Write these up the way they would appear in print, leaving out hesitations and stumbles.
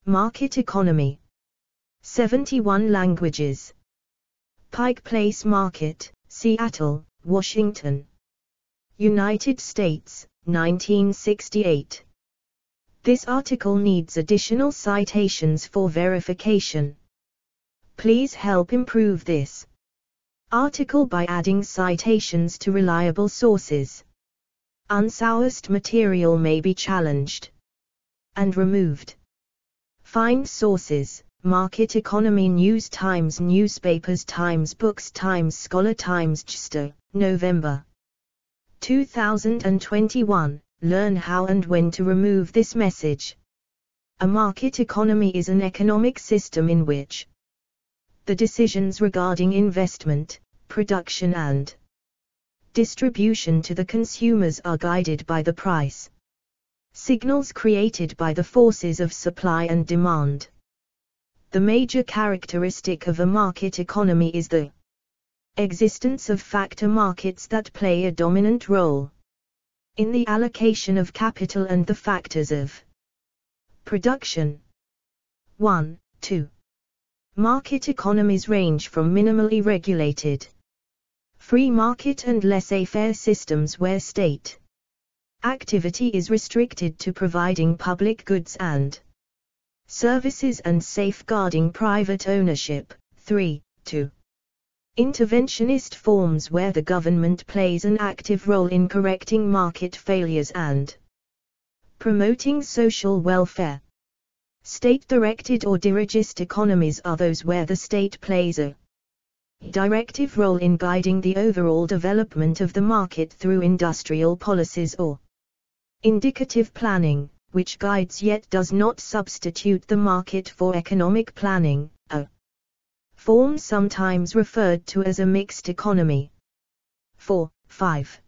Market economy. 71 languages. Pike Place Market, Seattle, Washington, United States, 1968. This article needs additional citations for verification. Please help improve this article by adding citations to reliable sources. Unsourced material may be challenged and removed. Find sources: Market Economy News, Times Newspapers, Times Books, Times Scholar, Times Chester, November 2021. Learn how and when to remove this message. A market economy is an economic system in which the decisions regarding investment, production and distribution to the consumers are guided by the price signals created by the forces of supply and demand. The major characteristic of a market economy is the existence of factor markets that play a dominant role in the allocation of capital and the factors of production. 1, 2. Market economies range from minimally regulated free market and laissez-faire systems where state activity is restricted to providing public goods and services and safeguarding private ownership. 3, 2. Interventionist forms where the government plays an active role in correcting market failures and promoting social welfare. State-directed or dirigist economies are those where the state plays a directive role in guiding the overall development of the market through industrial policies or indicative planning, which guides yet does not substitute the market for economic planning, a form sometimes referred to as a mixed economy. 4, 5.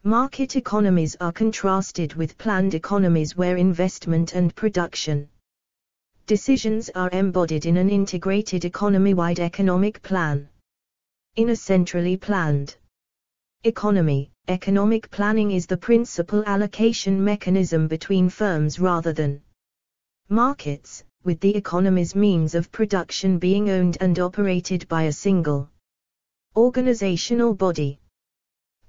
Market economies are contrasted with planned economies where investment and production decisions are embodied in an integrated economy-wide economic plan. In a centrally planned economy, economic planning is the principal allocation mechanism between firms rather than markets, with the economy's means of production being owned and operated by a single organizational body.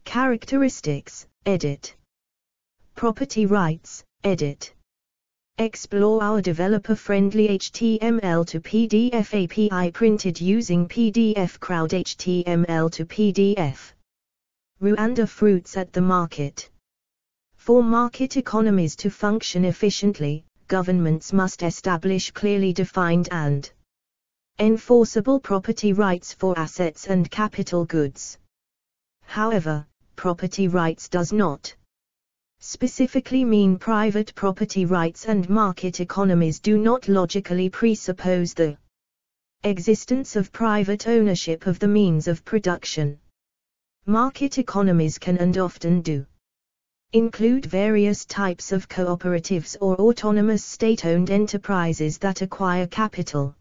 Characteristics, edit. Property rights, edit. Explore our developer-friendly HTML to PDF API printed using PDF Crowd HTML to PDF. Rwanda fruits at the market. For market economies to function efficiently, governments must establish clearly defined and enforceable property rights for assets and capital goods. However, property rights does not specifically mean private property rights, and market economies do not logically presuppose the existence of private ownership of the means of production. Market economies can and often do include various types of cooperatives or autonomous state-owned enterprises that acquire capital,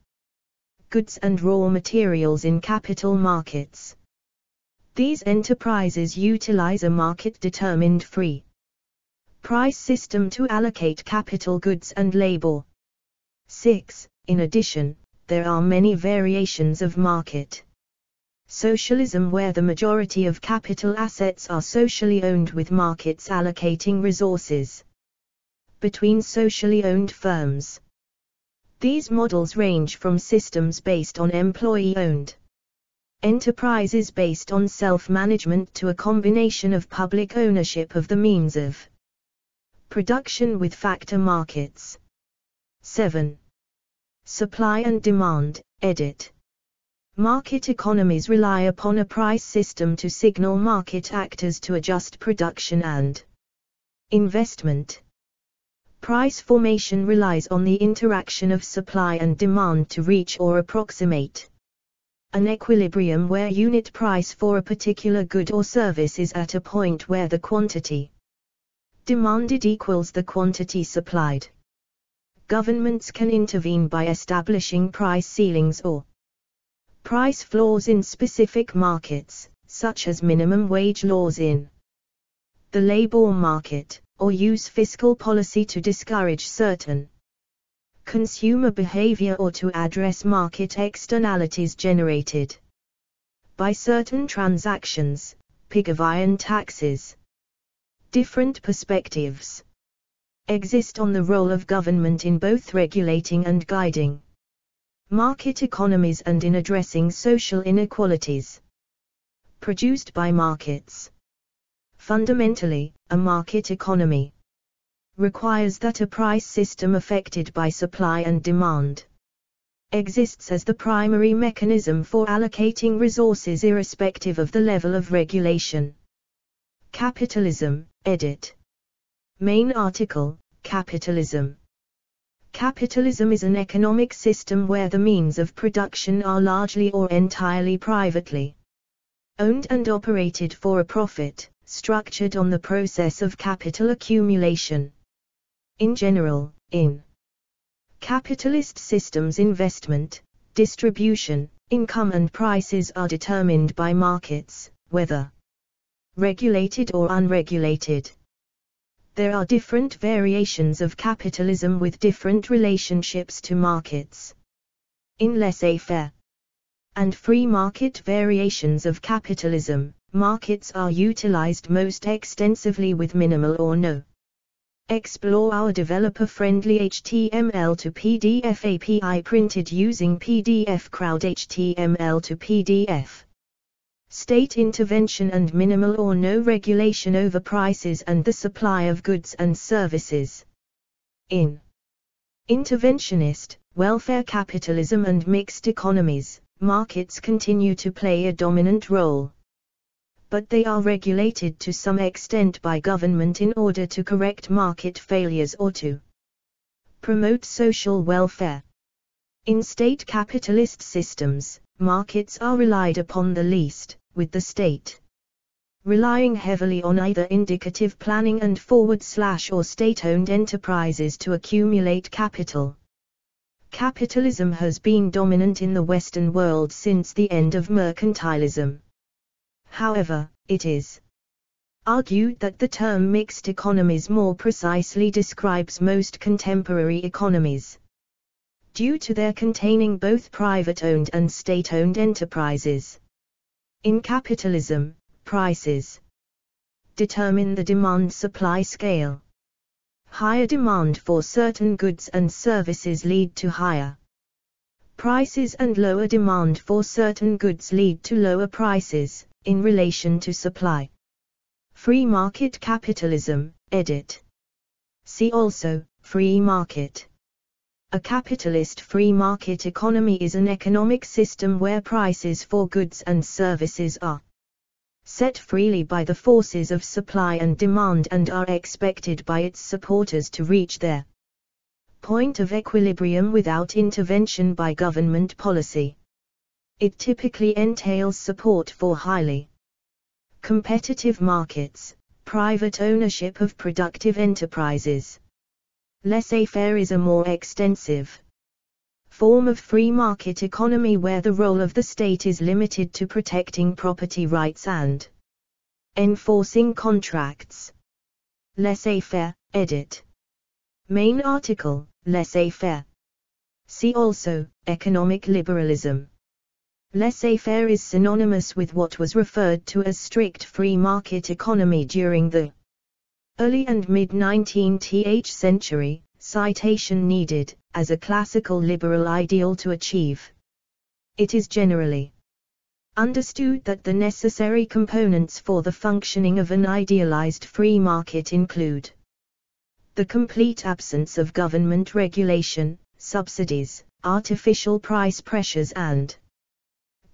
goods and raw materials in capital markets. These enterprises utilize a market-determined free price system to allocate capital goods and labor. 6. In addition, there are many variations of market socialism where the majority of capital assets are socially owned, with markets allocating resources between socially owned firms. These models range from systems based on employee-owned enterprises based on self-management to a combination of public ownership of the means of production with factor markets. 7. Supply and demand, edit. Market economies rely upon a price system to signal market actors to adjust production and investment. Price formation relies on the interaction of supply and demand to reach or approximate an equilibrium where unit price for a particular good or service is at a point where the quantity demanded equals the quantity supplied. Governments can intervene by establishing price ceilings or price floors in specific markets, such as minimum wage laws in the labor market, or use fiscal policy to discourage certain consumer behavior or to address market externalities generated by certain transactions, Pigavine taxes. Different perspectives exist on the role of government in both regulating and guiding market economies and in addressing social inequalities produced by markets. Fundamentally, a market economy requires that a price system affected by supply and demand exists as the primary mechanism for allocating resources irrespective of the level of regulation. Capitalism, edit. Main article, Capitalism. Capitalism is an economic system where the means of production are largely or entirely privately owned and operated for a profit, structured on the process of capital accumulation. In general, in capitalist systems, investment, distribution, income and prices are determined by markets, whether regulated or unregulated. There are different variations of capitalism with different relationships to markets. In laissez-faire and free market variations of capitalism, markets are utilized most extensively with minimal or no. Explore our developer-friendly HTML to PDF API printed using PDF Crowd HTML to PDF. State intervention and minimal or no regulation over prices and the supply of goods and services. In interventionist, welfare capitalism and mixed economies, markets continue to play a dominant role. But they are regulated to some extent by government in order to correct market failures or to promote social welfare. In state capitalist systems, markets are relied upon the least, with the state relying heavily on either indicative planning and forward/ or state-owned enterprises to accumulate capital. Capitalism has been dominant in the Western world since the end of mercantilism. However, it is argued that the term mixed economies more precisely describes most contemporary economies, due to their containing both private-owned and state-owned enterprises. In capitalism, prices determine the demand-supply scale. Higher demand for certain goods and services lead to higher prices and lower demand for certain goods lead to lower prices, in relation to supply. Free market capitalism, edit. See also, free market. A capitalist free market economy is an economic system where prices for goods and services are set freely by the forces of supply and demand and are expected by its supporters to reach their point of equilibrium without intervention by government policy. It typically entails support for highly competitive markets, private ownership of productive enterprises. Laissez-faire is a more extensive form of free market economy where the role of the state is limited to protecting property rights and enforcing contracts. Laissez-faire, edit. Main article, laissez-faire. See also, economic liberalism. Laissez-faire is synonymous with what was referred to as strict free market economy during the early and mid-19th century, citation needed, as a classical liberal ideal to achieve. It is generally understood that the necessary components for the functioning of an idealized free market include the complete absence of government regulation, subsidies, artificial price pressures and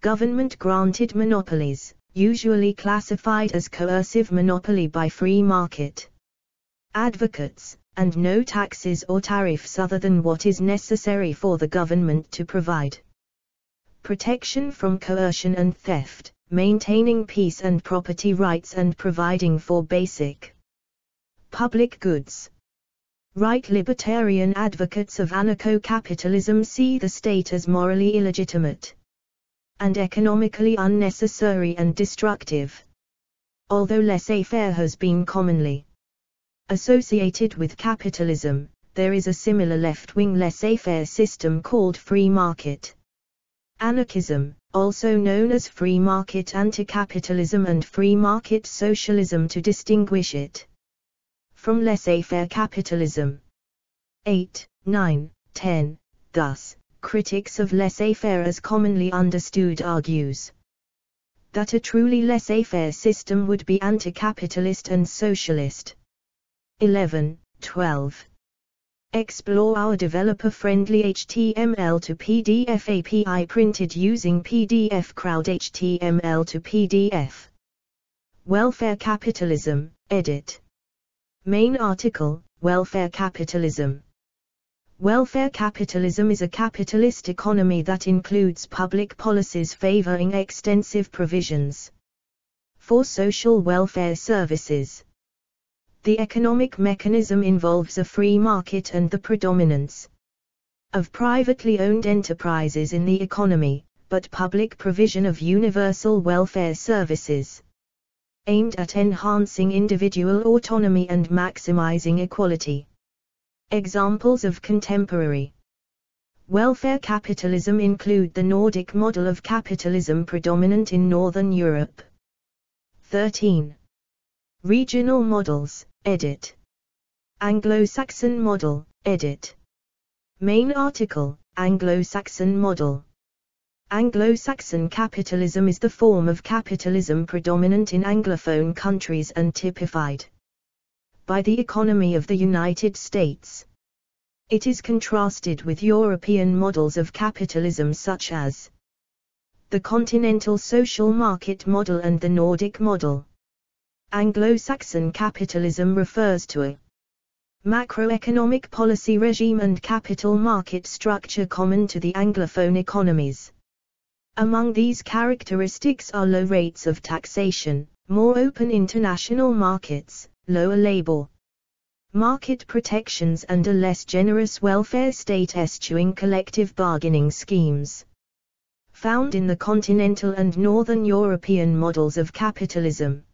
government-granted monopolies, usually classified as coercive monopoly by free market advocates, and no taxes or tariffs other than what is necessary for the government to provide protection from coercion and theft, maintaining peace and property rights and providing for basic public goods. Right libertarian advocates of anarcho-capitalism see the state as morally illegitimate and economically unnecessary and destructive. Although laissez-faire has been commonly associated with capitalism, there is a similar left-wing laissez-faire system called free market. Anarchism, also known as free market anti-capitalism and free market socialism to distinguish it from laissez-faire capitalism. 8, 9, 10. Thus, critics of laissez-faire as commonly understood argues that a truly laissez-faire system would be anti-capitalist and socialist. 11, 12. Explore our developer-friendly HTML to PDF API printed using PDF Crowd HTML to PDF. Welfare Capitalism, edit. Main article, Welfare Capitalism. Welfare capitalism is a capitalist economy that includes public policies favoring extensive provisions for social welfare services. The economic mechanism involves a free market and the predominance of privately owned enterprises in the economy, but public provision of universal welfare services aimed at enhancing individual autonomy and maximizing equality. Examples of contemporary welfare capitalism include the Nordic model of capitalism predominant in Northern Europe. 13. Regional models, edit. Anglo-Saxon model, edit. Main article, Anglo-Saxon model. Anglo-Saxon capitalism is the form of capitalism predominant in Anglophone countries and typified by the economy of the United States. It is contrasted with European models of capitalism such as the continental social market model and the Nordic model. Anglo-Saxon capitalism refers to a macroeconomic policy regime and capital market structure common to the Anglophone economies. Among these characteristics are low rates of taxation, more open international markets, lower labor market protections and a less generous welfare state eschewing collective bargaining schemes, found in the continental and northern European models of capitalism.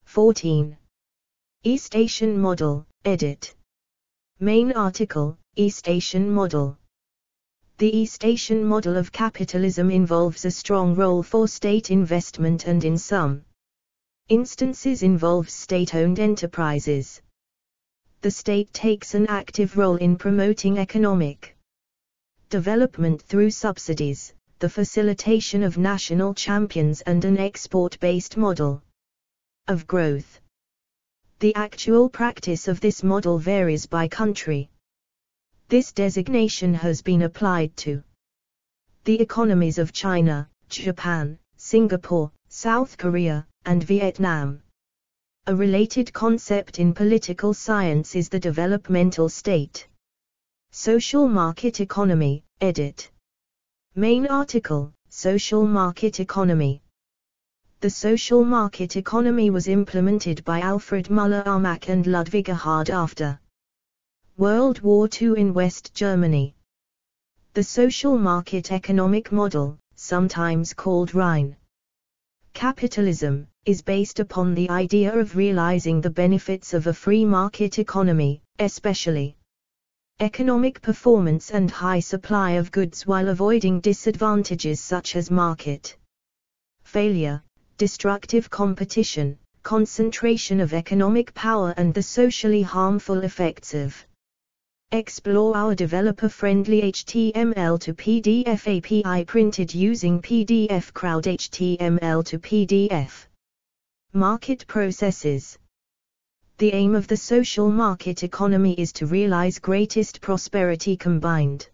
14. East Asian model, edit. Main article, East Asian model. The East Asian model of capitalism involves a strong role for state investment and in some instances involves state-owned enterprises. The state takes an active role in promoting economic development through subsidies, the facilitation of national champions and an export-based model of growth. The actual practice of this model varies by country. This designation has been applied to the economies of China, Japan, Singapore, South Korea, and Vietnam. A related concept in political science is the developmental state. Social market economy, edit. Main article, Social market economy. The social market economy was implemented by Alfred Müller-Armack and Ludwig Erhard after World War II in West Germany. The social market economic model, sometimes called Rhine capitalism, is based upon the idea of realizing the benefits of a free market economy, especially economic performance and high supply of goods while avoiding disadvantages such as market failure, destructive competition, concentration of economic power and the socially harmful effects of. Explore our developer-friendly HTML to PDF API printed using PDF Crowd HTML to PDF. Market processes. The aim of the social market economy is to realize greatest prosperity combined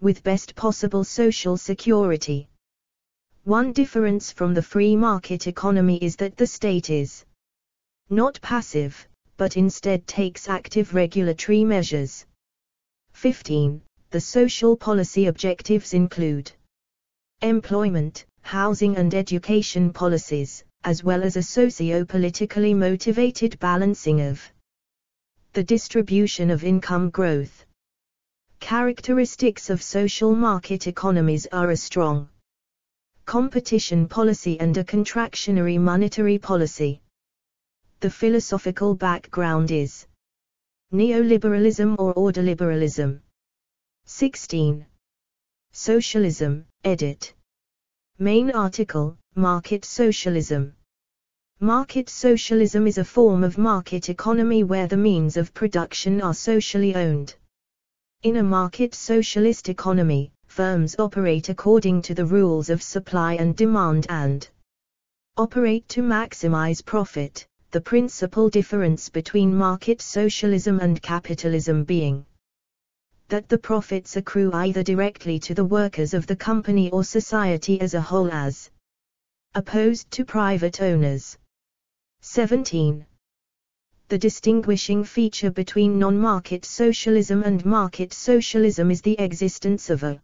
with best possible social security. One difference from the free market economy is that the state is not passive, but instead takes active regulatory measures. 15. The social policy objectives include employment, housing and education policies, as well as a socio-politically motivated balancing of the distribution of income growth. Characteristics of social market economies are a strong competition policy and a contractionary monetary policy. The philosophical background is Neoliberalism or ordoliberalism. 16. Socialism, edit. Main article, Market Socialism. Market socialism is a form of market economy where the means of production are socially owned. In a market socialist economy, firms operate according to the rules of supply and demand and operate to maximize profit, the principal difference between market socialism and capitalism being that the profits accrue either directly to the workers of the company or society as a whole as opposed to private owners. 17. The distinguishing feature between non-market socialism and market socialism is the existence of a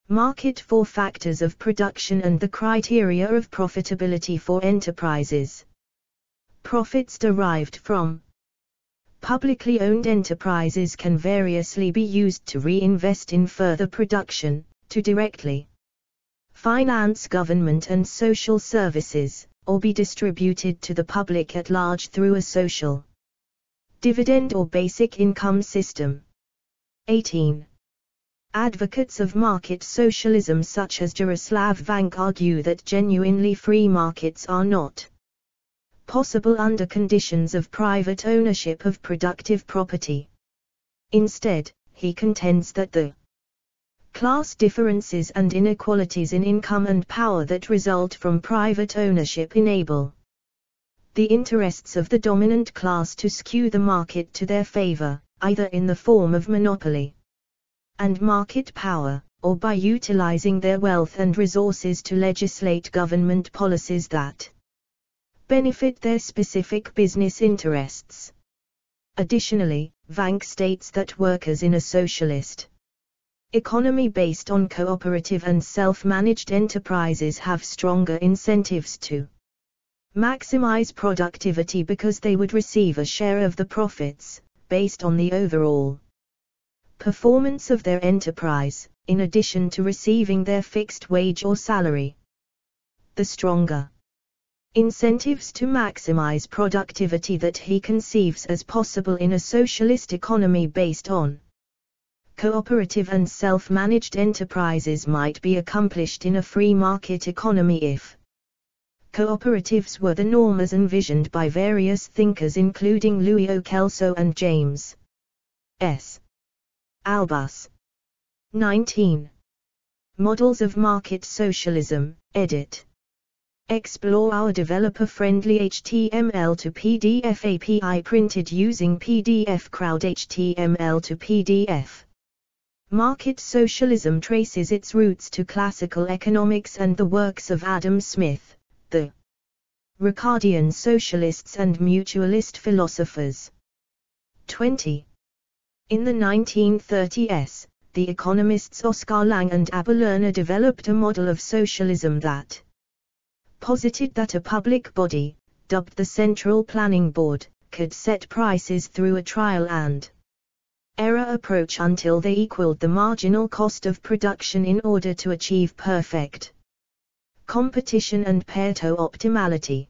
market for factors of production and the criteria of profitability for enterprises. Profits derived from publicly owned enterprises can variously be used to reinvest in further production, to directly finance government and social services, or be distributed to the public at large through a social dividend or basic income system. 18. Advocates of market socialism such as Jaroslav Vank argue that genuinely free markets are not possible under conditions of private ownership of productive property. Instead, he contends that the class differences and inequalities in income and power that result from private ownership enable the interests of the dominant class to skew the market to their favor, either in the form of monopoly and market power, or by utilizing their wealth and resources to legislate government policies that benefit their specific business interests. Additionally, Vank states that workers in a socialist economy based on cooperative and self-managed enterprises have stronger incentives to maximize productivity because they would receive a share of the profits, based on the overall performance of their enterprise, in addition to receiving their fixed wage or salary. The stronger incentives to maximize productivity that he conceives as possible in a socialist economy based on cooperative and self-managed enterprises might be accomplished in a free market economy if cooperatives were the norm as envisioned by various thinkers including Louis O. Kelso and James S. Albus. 19. Models of Market Socialism, edit. Explore our developer-friendly HTML to PDF API printed using PDF Crowd HTML to PDF. Market socialism traces its roots to classical economics and the works of Adam Smith, the Ricardian socialists and mutualist philosophers. 20. In the 1930s, the economists Oskar Lange and Abba Lerner developed a model of socialism that posited that a public body, dubbed the Central Planning Board, could set prices through a trial and error approach until they equaled the marginal cost of production in order to achieve perfect competition and Pareto optimality.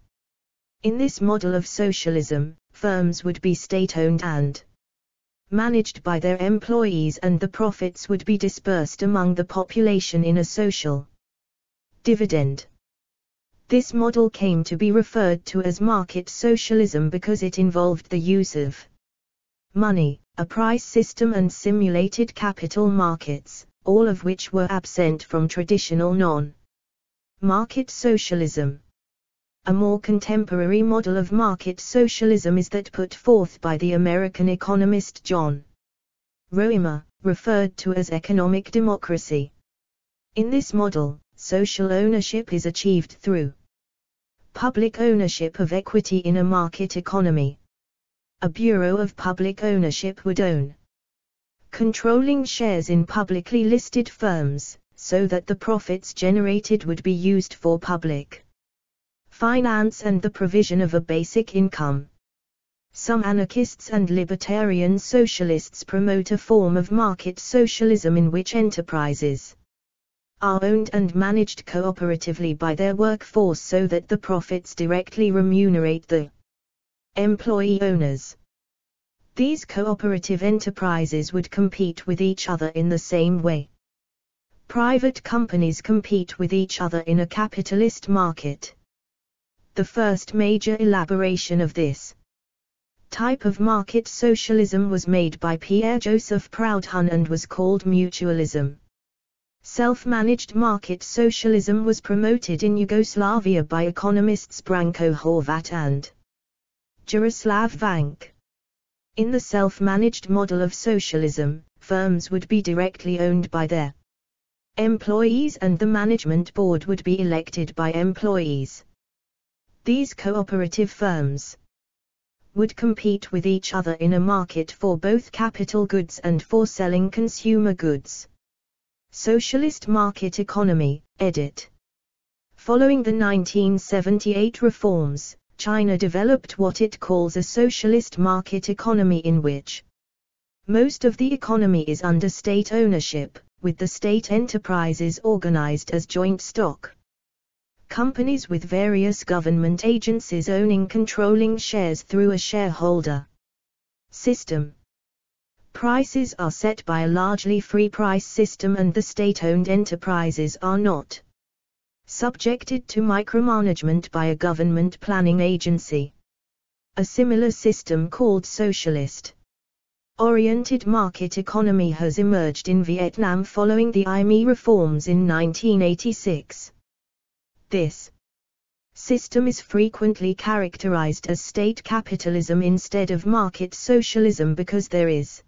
In this model of socialism, firms would be state-owned and managed by their employees and the profits would be dispersed among the population in a social dividend. This model came to be referred to as market socialism because it involved the use of money, a price system and simulated capital markets, all of which were absent from traditional non-market socialism. A more contemporary model of market socialism is that put forth by the American economist John Roemer, referred to as economic democracy. In this model, social ownership is achieved through public ownership of equity in a market economy. A bureau of public ownership would own controlling shares in publicly listed firms, so that the profits generated would be used for public finance and the provision of a basic income. Some anarchists and libertarian socialists promote a form of market socialism in which enterprises are owned and managed cooperatively by their workforce so that the profits directly remunerate the employee owners. These cooperative enterprises would compete with each other in the same way private companies compete with each other in a capitalist market. The first major elaboration of this type of market socialism was made by Pierre-Joseph Proudhon and was called mutualism. Self-managed market socialism was promoted in Yugoslavia by economists Branko Horvat and Jaroslav Vank. In the self-managed model of socialism, firms would be directly owned by their employees and the management board would be elected by employees. These cooperative firms would compete with each other in a market for both capital goods and for selling consumer goods. Socialist Market Economy, edit. Following the 1978 reforms, China developed what it calls a socialist market economy in which most of the economy is under state ownership, with the state enterprises organized as joint stock companies with various government agencies owning controlling shares through a shareholder system. Prices are set by a largely free price system and the state-owned enterprises are not subjected to micromanagement by a government planning agency. A similar system called socialist-oriented market economy has emerged in Vietnam following the IME reforms in 1986. This system is frequently characterized as state capitalism instead of market socialism because there is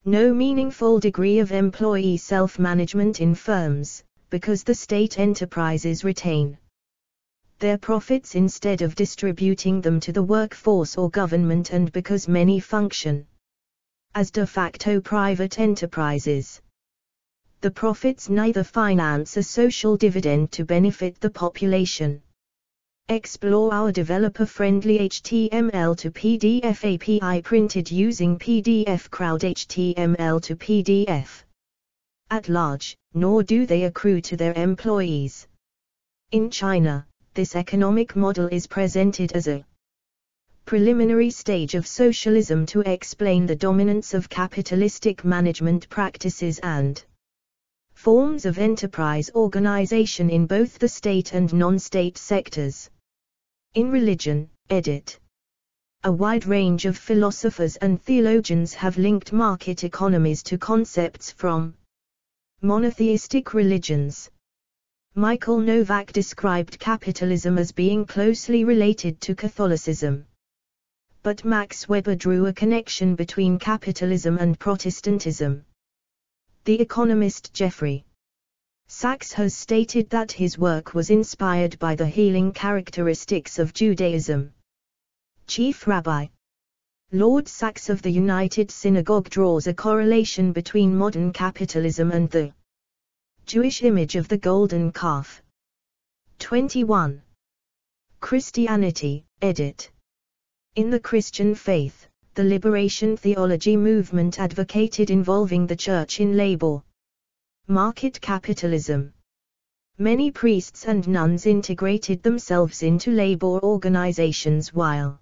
no meaningful degree of employee self-management in firms, because the state enterprises retain their profits instead of distributing them to the workforce or government and because many function as de facto private enterprises. The profits neither finance a social dividend to benefit the population. Explore our developer-friendly HTML to PDF API printed using PDF Crowd HTML to PDF. At large, nor do they accrue to their employees. In China, this economic model is presented as a preliminary stage of socialism to explain the dominance of capitalistic management practices and forms of enterprise organization in both the state and non-state sectors. In religion, edit. A wide range of philosophers and theologians have linked market economies to concepts from monotheistic religions. Michael Novak described capitalism as being closely related to Catholicism. But Max Weber drew a connection between capitalism and Protestantism. The economist Jeffrey Sachs has stated that his work was inspired by the healing characteristics of Judaism. Chief Rabbi Lord Sachs of the United Synagogue draws a correlation between modern capitalism and the Jewish image of the golden calf. 21. Christianity, edit. In the Christian faith, the liberation theology movement advocated involving the church in labor market capitalism. Many priests and nuns integrated themselves into labor organizations while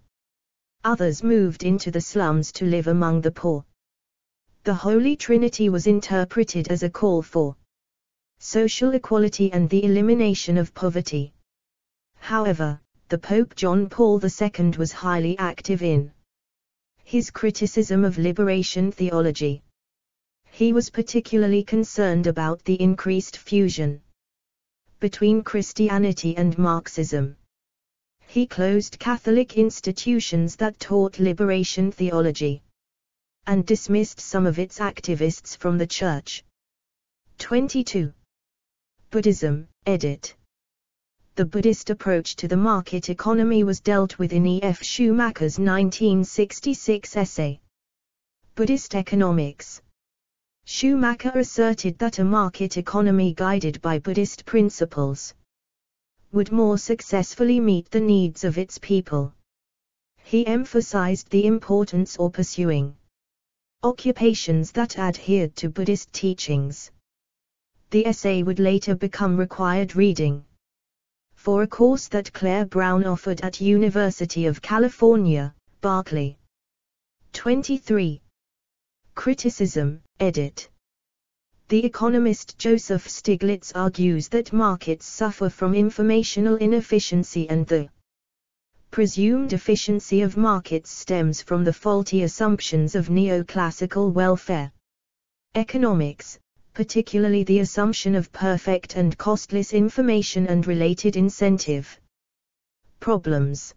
others moved into the slums to live among the poor. The Holy Trinity was interpreted as a call for social equality and the elimination of poverty. However, the Pope John Paul II was highly active in his criticism of liberation theology. He was particularly concerned about the increased fusion between Christianity and Marxism. He closed Catholic institutions that taught liberation theology and dismissed some of its activists from the church. 22. Buddhism, edit. The Buddhist approach to the market economy was dealt with in E. F. Schumacher's 1966 essay, Buddhist Economics. Schumacher asserted that a market economy guided by Buddhist principles would more successfully meet the needs of its people. He emphasized the importance of pursuing occupations that adhered to Buddhist teachings. The essay would later become required reading for a course that Claire Brown offered at University of California, Berkeley. 23. Criticism, edit. The economist Joseph Stiglitz argues that markets suffer from informational inefficiency and the presumed efficiency of markets stems from the faulty assumptions of neoclassical welfare economics, particularly the assumption of perfect and costless information and related incentive problems.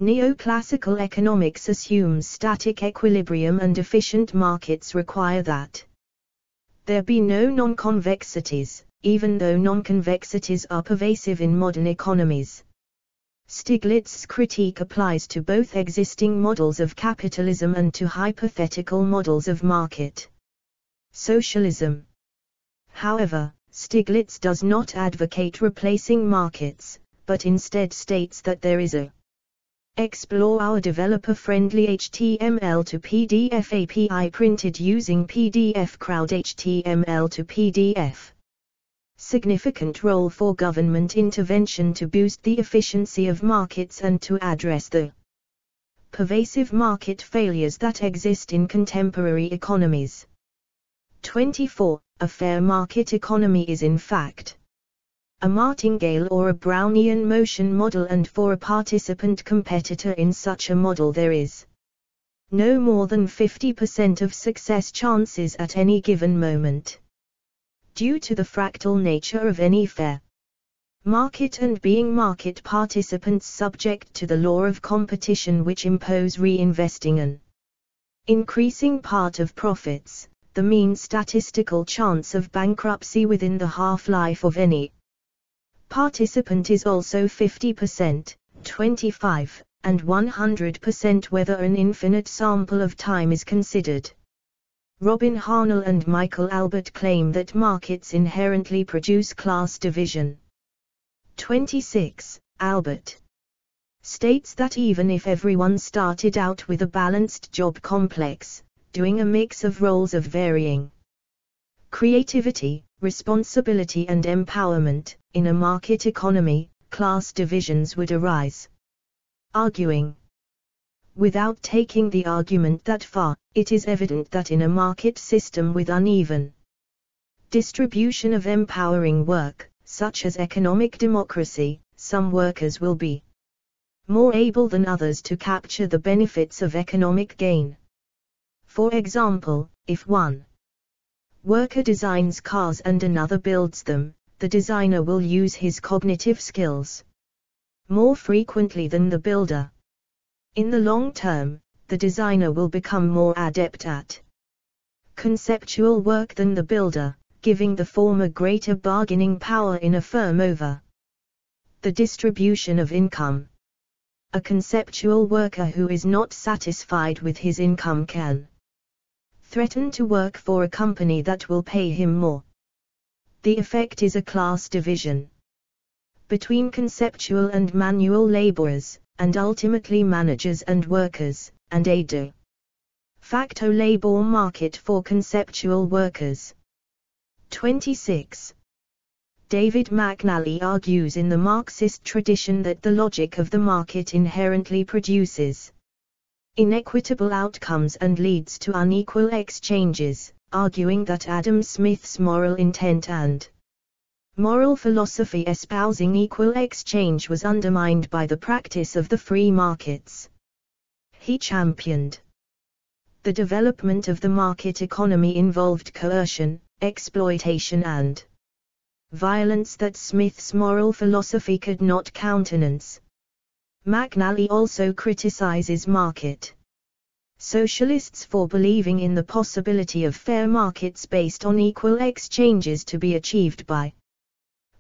Neoclassical economics assumes static equilibrium, and efficient markets require that there be no non-convexities, even though non-convexities are pervasive in modern economies. Stiglitz's critique applies to both existing models of capitalism and to hypothetical models of market socialism. However, Stiglitz does not advocate replacing markets, but instead states that there is a explore our developer-friendly HTML to PDF API printed using PDF Crowd HTML to PDF. Significant role for government intervention to boost the efficiency of markets and to address the pervasive market failures that exist in contemporary economies. 24. A fair market economy is in fact a martingale or a Brownian motion model, and for a participant competitor in such a model there is no more than 50% of success chances at any given moment. Due to the fractal nature of any fair market and being market participants subject to the law of competition which impose reinvesting an increasing part of profits, the mean statistical chance of bankruptcy within the half-life of any participant is also 50%, 25, and 100% whether an infinite sample of time is considered. Robin Harnell and Michael Albert claim that markets inherently produce class division. 26. Albert states that even if everyone started out with a balanced job complex, doing a mix of roles of varying creativity, responsibility and empowerment, in a market economy, class divisions would arise. Arguing without taking the argument that far, it is evident that in a market system with uneven distribution of empowering work, such as economic democracy, some workers will be more able than others to capture the benefits of economic gain. For example, if one worker designs cars and another builds them, the designer will use his cognitive skills more frequently than the builder. In the long term, the designer will become more adept at conceptual work than the builder, giving the former greater bargaining power in a firm over the distribution of income. A conceptual worker who is not satisfied with his income can threaten to work for a company that will pay him more. The effect is a class division between conceptual and manual laborers, and ultimately managers and workers, and a de facto labor market for conceptual workers. 26. David McNally argues in the Marxist tradition that the logic of the market inherently produces inequitable outcomes and leads to unequal exchanges, arguing that Adam Smith's moral intent and moral philosophy espousing equal exchange was undermined by the practice of the free markets. He championed the development of the market economy involved coercion, exploitation and violence that Smith's moral philosophy could not countenance. McNally also criticizes market socialists for believing in the possibility of fair markets based on equal exchanges to be achieved by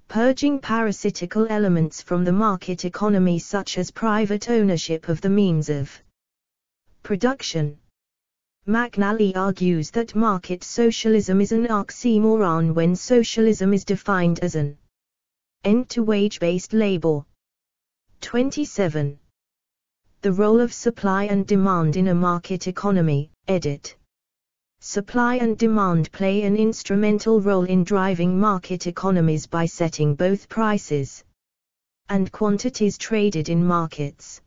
purging parasitical elements from the market economy such as private ownership of the means of production. McNally argues that market socialism is an oxymoron when socialism is defined as an end to wage-based labor. 27. The role of supply and demand in a market economy, edit. Supply and demand play an instrumental role in driving market economies by setting both prices and quantities traded in markets.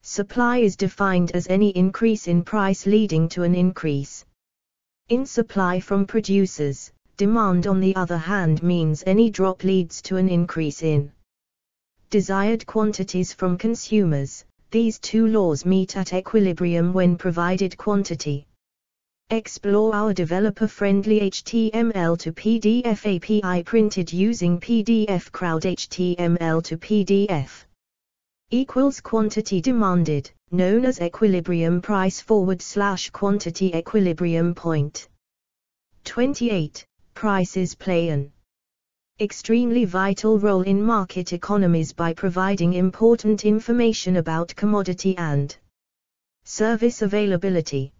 Supply is defined as any increase in price leading to an increase in supply from producers. Demand, on the other hand, means any drop leads to an increase in desired quantities from consumers. These two laws meet at equilibrium when provided quantity. Explore our developer-friendly HTML to PDF API printed using PDF Crowd. HTML to PDF equals quantity demanded, known as equilibrium price / quantity equilibrium point. 28. Prices play an extremely vital role in market economies by providing important information about commodity and service availability.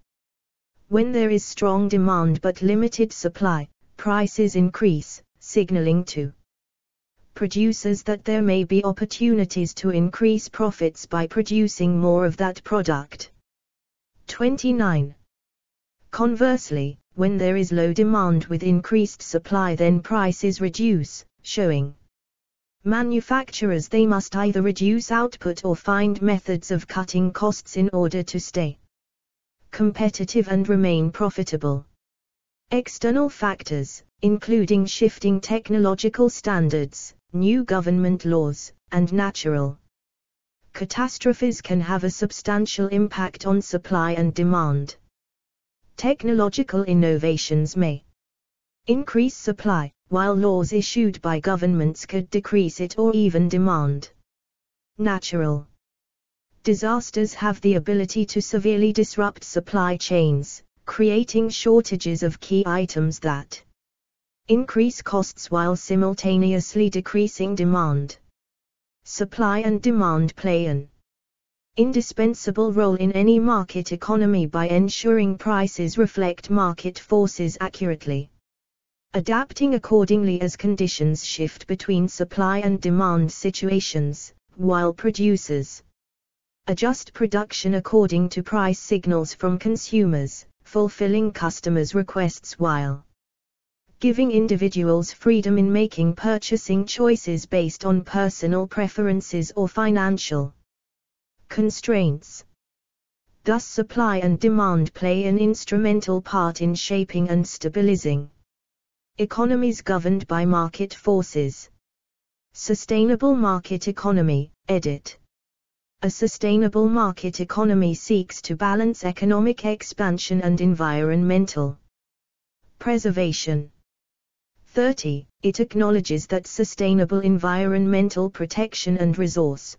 When there is strong demand but limited supply, prices increase, signaling to producers that there may be opportunities to increase profits by producing more of that product. 29. Conversely, when there is low demand with increased supply, then prices reduce, showing manufacturers they must either reduce output or find methods of cutting costs in order to stay competitive and remain profitable. External factors, including shifting technological standards, new government laws, and natural catastrophes, can have a substantial impact on supply and demand. Technological innovations may increase supply, while laws issued by governments could decrease it or even demand. Natural disasters have the ability to severely disrupt supply chains, creating shortages of key items that increase costs while simultaneously decreasing demand. Supply and demand play an indispensable role in any market economy by ensuring prices reflect market forces accurately, adapting accordingly as conditions shift between supply and demand situations, while producers adjust production according to price signals from consumers, fulfilling customers' requests while giving individuals freedom in making purchasing choices based on personal preferences or financial constraints. Thus, supply and demand play an instrumental part in shaping and stabilizing economies governed by market forces. Sustainable market economy, edit. A sustainable market economy seeks to balance economic expansion and environmental preservation. 30. It acknowledges that sustainable environmental protection and resource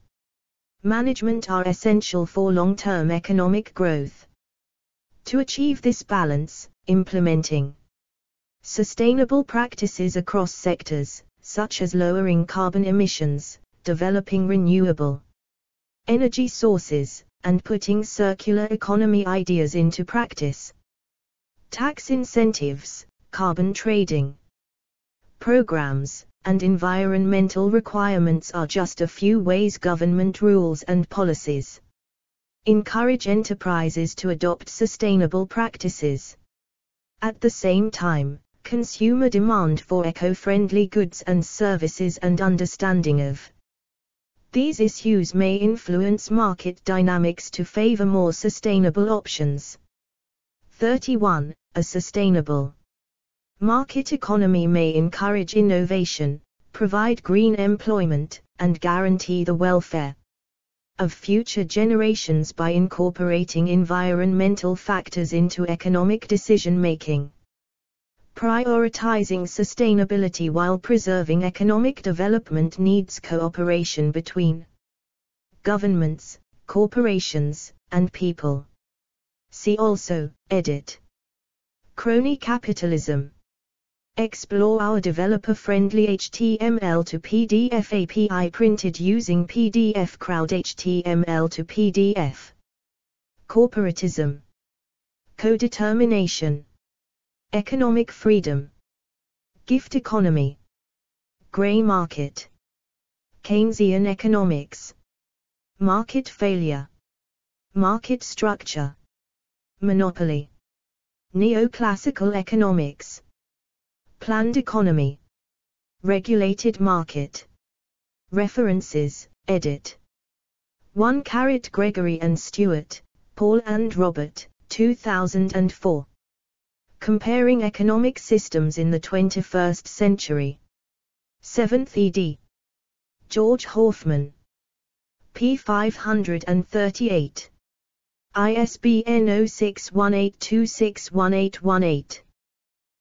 management are essential for long-term economic growth. To achieve this balance, implementing sustainable practices across sectors, such as lowering carbon emissions, developing renewable energy sources, and putting circular economy ideas into practice. Tax incentives, carbon trading programs, and environmental requirements are just a few ways government rules and policies encourage enterprises to adopt sustainable practices. At the same time, consumer demand for eco-friendly goods and services and understanding of these issues may influence market dynamics to favor more sustainable options. 31. A sustainable market economy may encourage innovation, provide green employment, and guarantee the welfare of future generations by incorporating environmental factors into economic decision-making. Prioritizing sustainability while preserving economic development needs cooperation between governments, corporations, and people. See also, edit. Crony capitalism. Explore our developer-friendly HTML to PDF API printed using PDF Crowd. HTML to PDF. Corporatism. Codetermination. Economic freedom. Gift economy. Grey market. Keynesian economics. Market failure. Market structure. Monopoly. Neoclassical economics. Planned economy. Regulated market. References, edit. 1 Gregory and Stewart, Paul and Robert, 2004. Comparing Economic Systems in the 21st Century. 7th ed. George Hoffman. p. 538. ISBN 0618261818.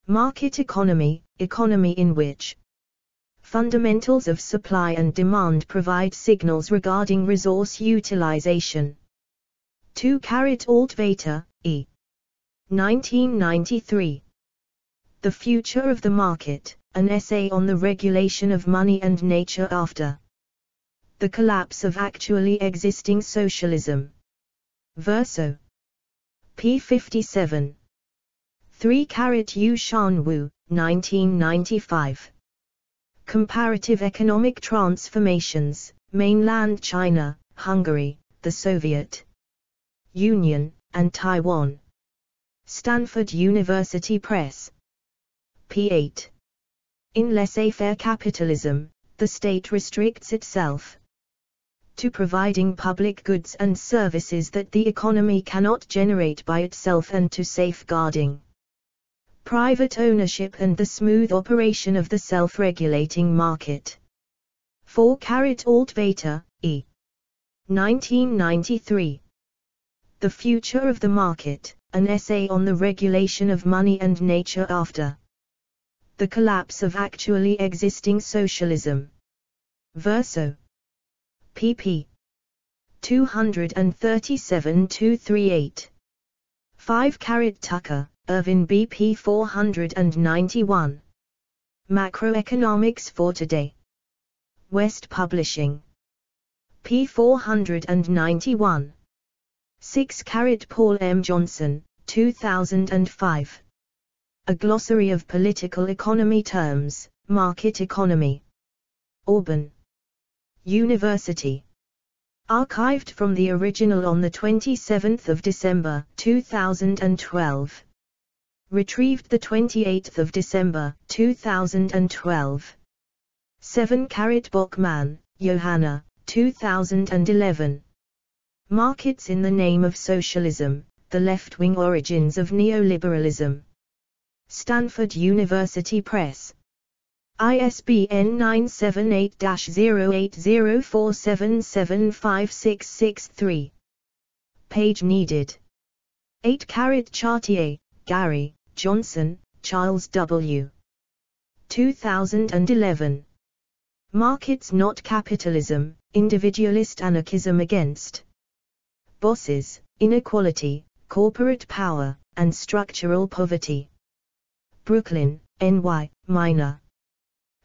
Market Economy, economy in which fundamentals of supply and demand provide signals regarding resource utilization. 2 Altvater, E. 1993. The Future of the Market, an essay on the regulation of money and nature after the collapse of actually existing socialism. Verso. p. 57. 3 Yu Shan Wu, 1995. Comparative Economic Transformations, Mainland China, Hungary, the Soviet Union, and Taiwan. Stanford University Press. p. 8. In Laissez-faire capitalism, the state restricts itself to providing public goods and services that the economy cannot generate by itself and to safeguarding private ownership and the smooth operation of the self-regulating market. 4 Altvater, E. 1993. The Future of the Market, an essay on the regulation of money and nature after the collapse of actually existing socialism. Verso. pp. 237-238. 5 Tucker, Irvin BP 491. Macroeconomics for Today. West Publishing. p. 491. 6 Paul M. Johnson, 2005. A Glossary of Political Economy Terms, Market Economy. Auburn University. Archived from the original on the 27th of December, 2012. Retrieved the 28th of December, 2012. 7 Bachmann, Johanna, 2011. Markets in the Name of Socialism, The Left-Wing Origins of Neoliberalism. Stanford University Press. ISBN 978-0804775663. Page needed. 8 Chartier, Gary, Johnson, Charles W. 2011. Markets Not Capitalism, Individualist Anarchism Against Bosses, Inequality, Corporate Power, and Structural Poverty. Brooklyn, NY, Minor.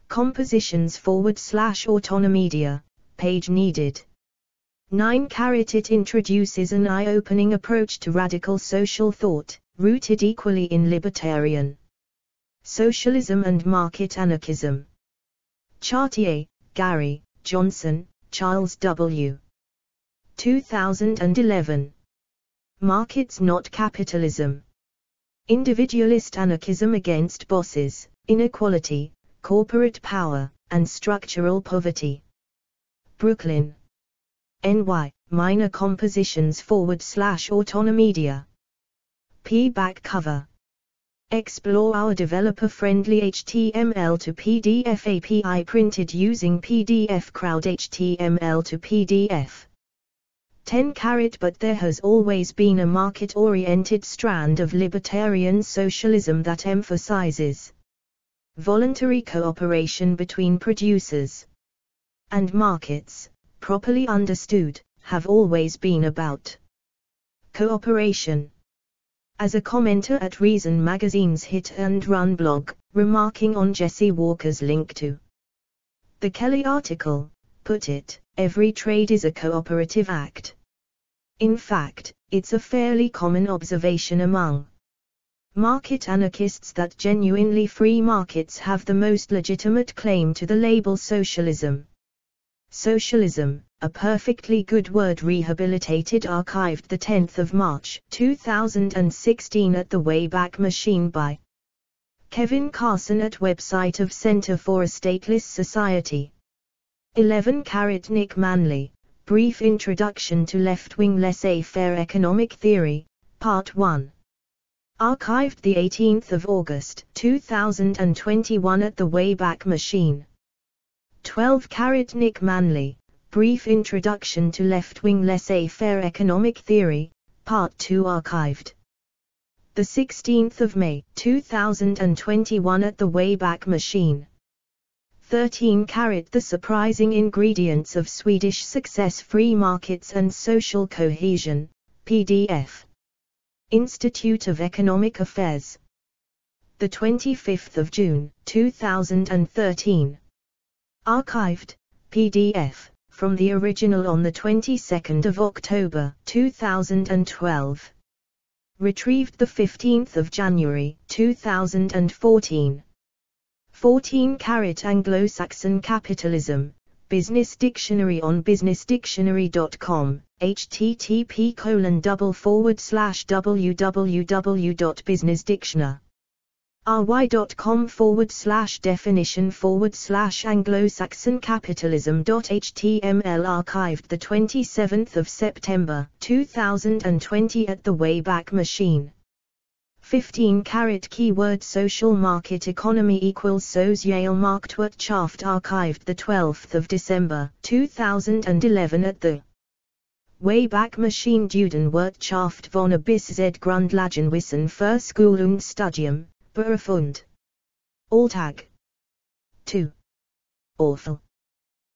Compositions /Autonomedia, page needed. 9 It introduces an eye-opening approach to radical social thought, rooted equally in libertarian socialism and market anarchism. Chartier, Gary, Johnson, Charles W. 2011. Markets Not Capitalism. Individualist Anarchism Against Bosses, Inequality, Corporate Power, and Structural Poverty. Brooklyn, NY, Minor Compositions /Autonomedia. P. Back cover. Explore our developer-friendly HTML to PDF API printed using PDF Crowd HTML to PDF. 10 But there has always been a market-oriented strand of libertarian socialism that emphasizes voluntary cooperation between producers and markets, properly understood, have always been about cooperation. As a commenter at Reason Magazine's Hit and Run blog, remarking on Jesse Walker's link to the Kelly article, put it, every trade is a cooperative act. In fact, it's a fairly common observation among market anarchists that genuinely free markets have the most legitimate claim to the label socialism. Socialism, a perfectly good word, rehabilitated, archived the 10th of March, 2016 at the Wayback Machine by Kevin Carson at website of Center for a Stateless Society. 11 Nick Manley, Brief Introduction to Left-Wing Laissez-Faire Economic Theory, Part 1. Archived 18 August 2021 at the Wayback Machine. 12 Nick Manley, Brief Introduction to Left-Wing Laissez-Faire Economic Theory, Part 2 archived. 16 May 2021 at the Wayback Machine. 13 The Surprising Ingredients of Swedish Success: Free Markets and Social Cohesion, PDF. Institute of Economic Affairs. 25 June 2013. Archived, PDF, from the original on the 22nd of October 2012. Retrieved the 15th of January 2014. 14 Anglo-Saxon Capitalism, Business Dictionary on businessdictionary.com, http://www.businessdictionary.com/definition/Anglo-Saxon capitalism.html. Archived the 27th of September 2020 at the Wayback Machine. 15 Keyword Social Market Economy equals Social Marktwirtschaft. Archived the 12th of December 2011 at the Wayback Machine. Wirtschaft von A bis Z Grundlagenwissen für Schulungsstudium, Berufund. Alltag. 2. Orfel.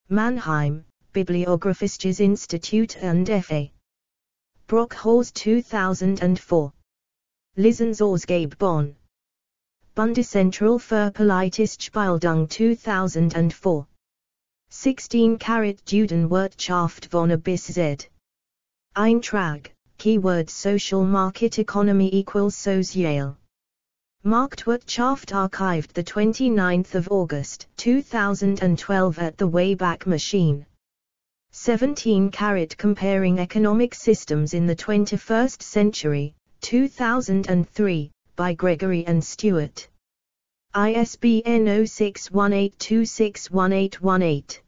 Mannheim, Bibliographisches Institut und F.A. Brockhaus 2004. Lizenzausgabe Bonn. Bundeszentrale für politische Bildung 2004. 16 Wirtschaft von A bis Z. Eintrag, Keyword Social Market Economy equals Social Marktwirtschaft. Archived the 29th of August 2012 at the Wayback Machine. 17 Comparing Economic Systems in the 21st Century, 2003, by Gregory and Stewart. ISBN 0618261818.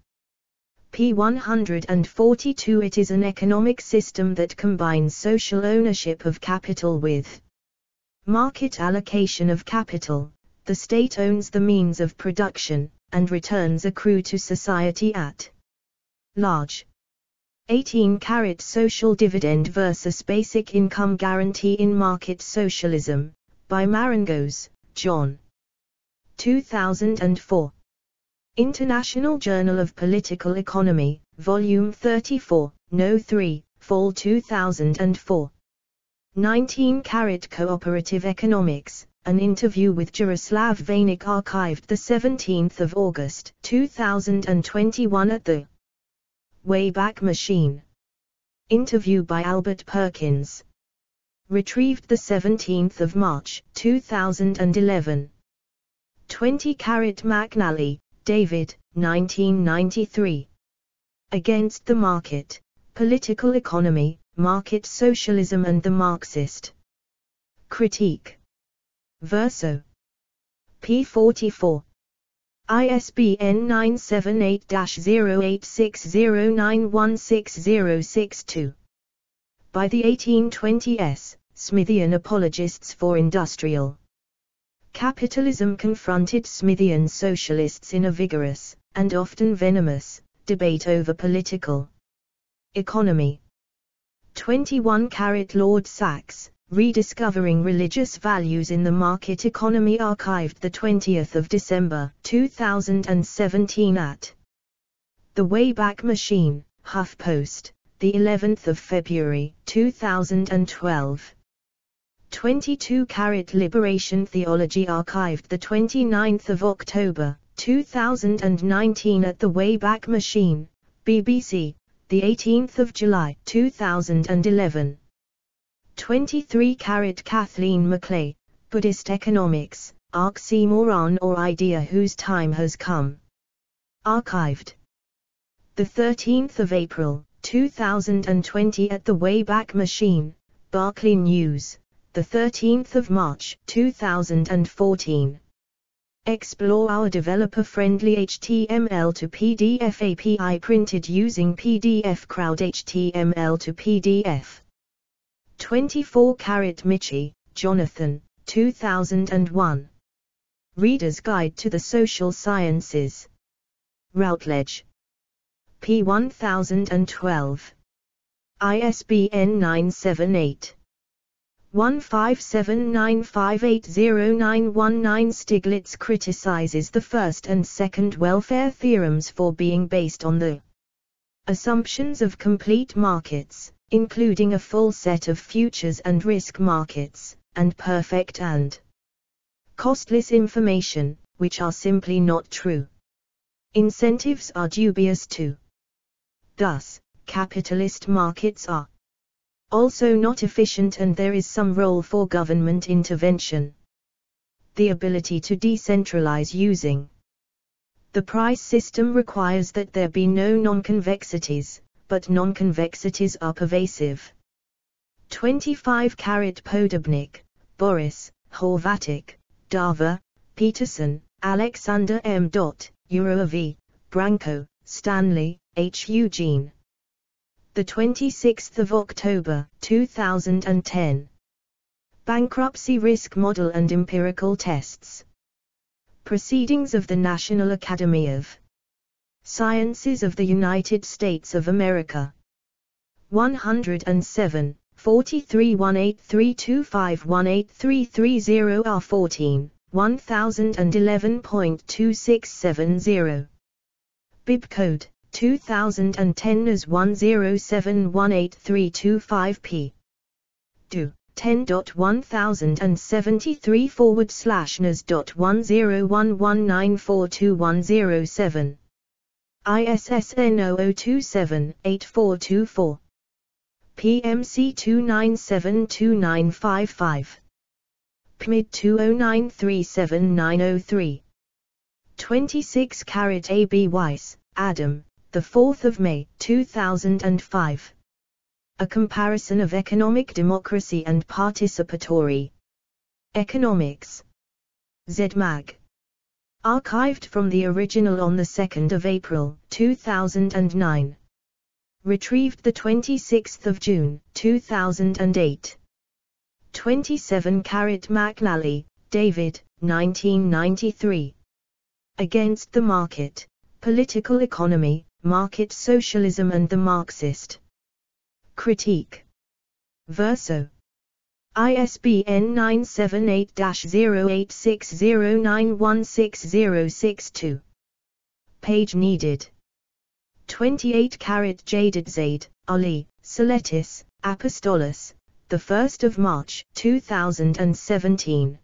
p. 142. It is an economic system that combines social ownership of capital with market allocation of capital. The state owns the means of production, and returns accrue to society at large. 18 Social Dividend versus Basic Income Guarantee in Market Socialism, by Marangos, John. 2004. International Journal of Political Economy, Volume 34, No. 3, Fall 2004. 19 Cooperative Economics, an interview with Jaroslav Vainik. Archived 17 August 2021 at the Wayback Machine. Interview by Albert Perkins. Retrieved 17 March 2011. 20 McNally, David, 1993. Against the Market, Political Economy, Market Socialism and the Marxist Critique. Verso. p. 44. ISBN 978-0860916062. By the 1820s, Smithian Apologists for Industrial Capitalism confronted Smithian socialists in a vigorous, and often venomous, debate over political economy. 21 Lord Sachs, Rediscovering Religious Values in the Market Economy. Archived 20 December 2017 at the Wayback Machine, HuffPost, 11 February 2012. 22 Liberation Theology. Archived 29 October 2019 at the Wayback Machine, BBC, 18 July 2011. 23 Kathleen Maclay, Buddhist Economics, Oxymoron or Idea Whose Time Has Come. Archived 13 April 2020 at the Wayback Machine, Barclay News, 13 March 2014. Explore our developer-friendly HTML to PDF API printed using PDF Crowd HTML to PDF. 24 Michi, Jonathan, 2001. Reader's Guide to the Social Sciences. Routledge. p. 1012. ISBN 978. 15795809119. Stiglitz criticizes the first and second welfare theorems for being based on the assumptions of complete markets, including a full set of futures and risk markets, and perfect and costless information, which are simply not true. Incentives are dubious too. Thus, capitalist markets are also not efficient, and there is some role for government intervention. The ability to decentralize using the price system requires that there be no non-convexities, but non-convexities are pervasive. 25 Podobnik, Boris, Horvatic, Dava, Peterson, Alexander M. Euroav, Branco, Stanley, H. Eugene. The 26th of October, 2010. Bankruptcy Risk Model and Empirical Tests. Proceedings of the National Academy of Sciences of the United States of America. 107, 43 18325183330 R14, 1011.2670. Bibcode 2010 NAS 107183225P. Do 10.1073/NAS.1011942107. ISSN 0027-8424. PMC 2972955. PMID 209379003. 26 A.B. Weiss, Adam, 4 May 2005. A Comparison of Economic Democracy and Participatory Economics. ZMag. Archived from the original on 2 April 2009. Retrieved 26 June 2008. 27 McNally, David, 1993. Against the Market, Political Economy, Market Socialism and the Marxist Critique. Verso. ISBN 978-0860916062. Page needed. 28 Jadid Zaid, Ali, Soletis, Apostolos, 1 March 2017.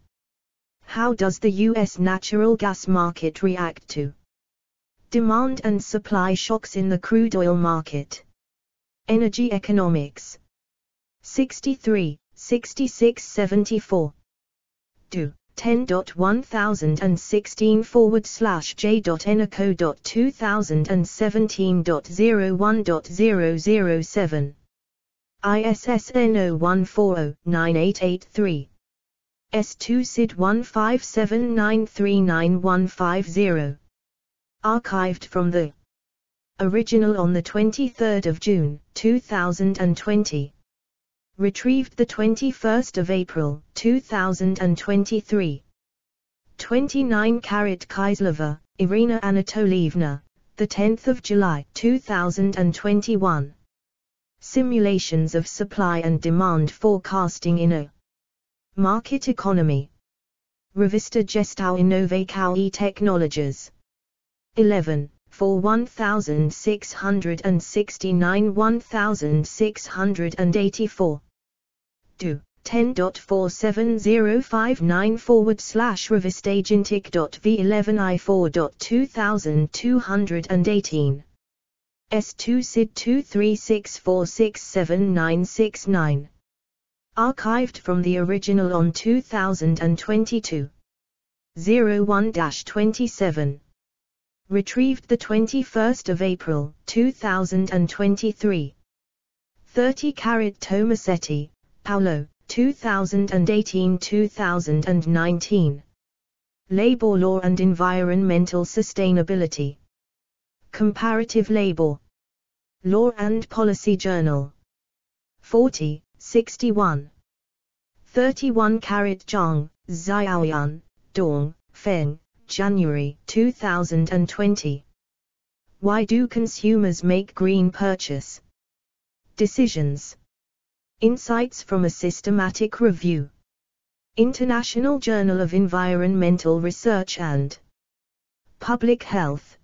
How does the U.S. natural gas market react to demand and supply shocks in the crude oil market? Energy Economics. 63, 6674. Do 10.1016/j.eneco.2017.01.007. ISSN 0140-9883. S2 SID 157939150. Archived from the original on 23 June 2020. Retrieved 21 April 2023. 29 Kaislova, Irina Anatolievna, 10 July 2021. Simulations of supply and demand forecasting in a market economy. Revista Gestão Inovação e Tecnologias. 11, for 1669 1684. Do 10.47059/revistagentic.v11i4.2218. S2 SID 236467969. Archived from the original on 2022. 01-27. Retrieved 21 April 2023. 30 Tomasetti, Paolo, 2018-2019. Labor Law and Environmental Sustainability. Comparative Labor Law and Policy Journal. 40, 61. 31 Zhang, Xiaoyan, Dong, Feng, January 2020. Why do consumers make green purchase decisions? Insights from a systematic review. International Journal of Environmental Research and Public Health.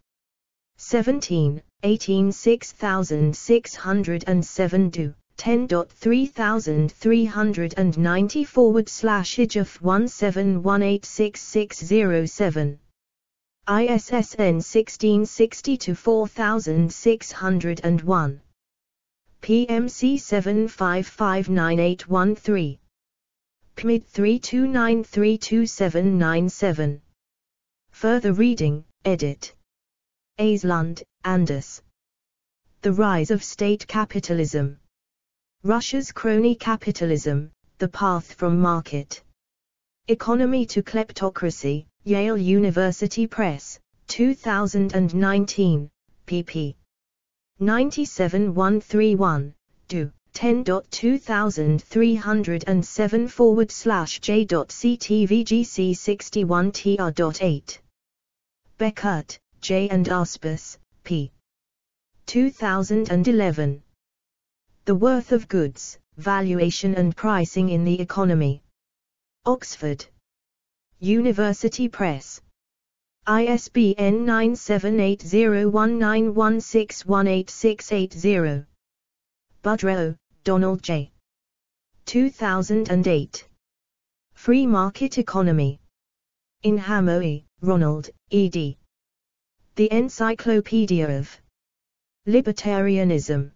17, 18 6607 do. 10.3390/IJF17186607. ISSN 1660-4601. PMC 75599813. PMID 329329797. Further reading, edit. Aisland, Anders. The Rise of State Capitalism. Russia's Crony Capitalism, The Path from Market Economy to Kleptocracy, Yale University Press, 2019, pp. 97131, do. 10.200307/J.CTVGC61TR.8. Beckert, J. and Aspis, p. 2011. The Worth of Goods, Valuation and Pricing in the Economy. Oxford University Press. ISBN 9780191618680. Budrow, Donald J. 2008. Free Market Economy. In Hamowy, Ronald, ed. The Encyclopedia of Libertarianism.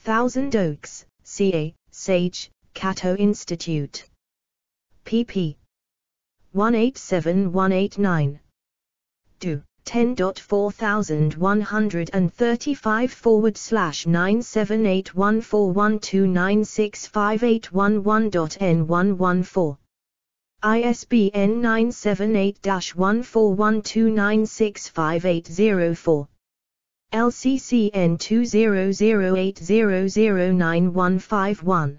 Thousand Oaks, CA, Sage, Cato Institute. pp. 187189. do. 10.4035/1781412965811.N114. ISBN 978-1412965804. LCCN 2008009151.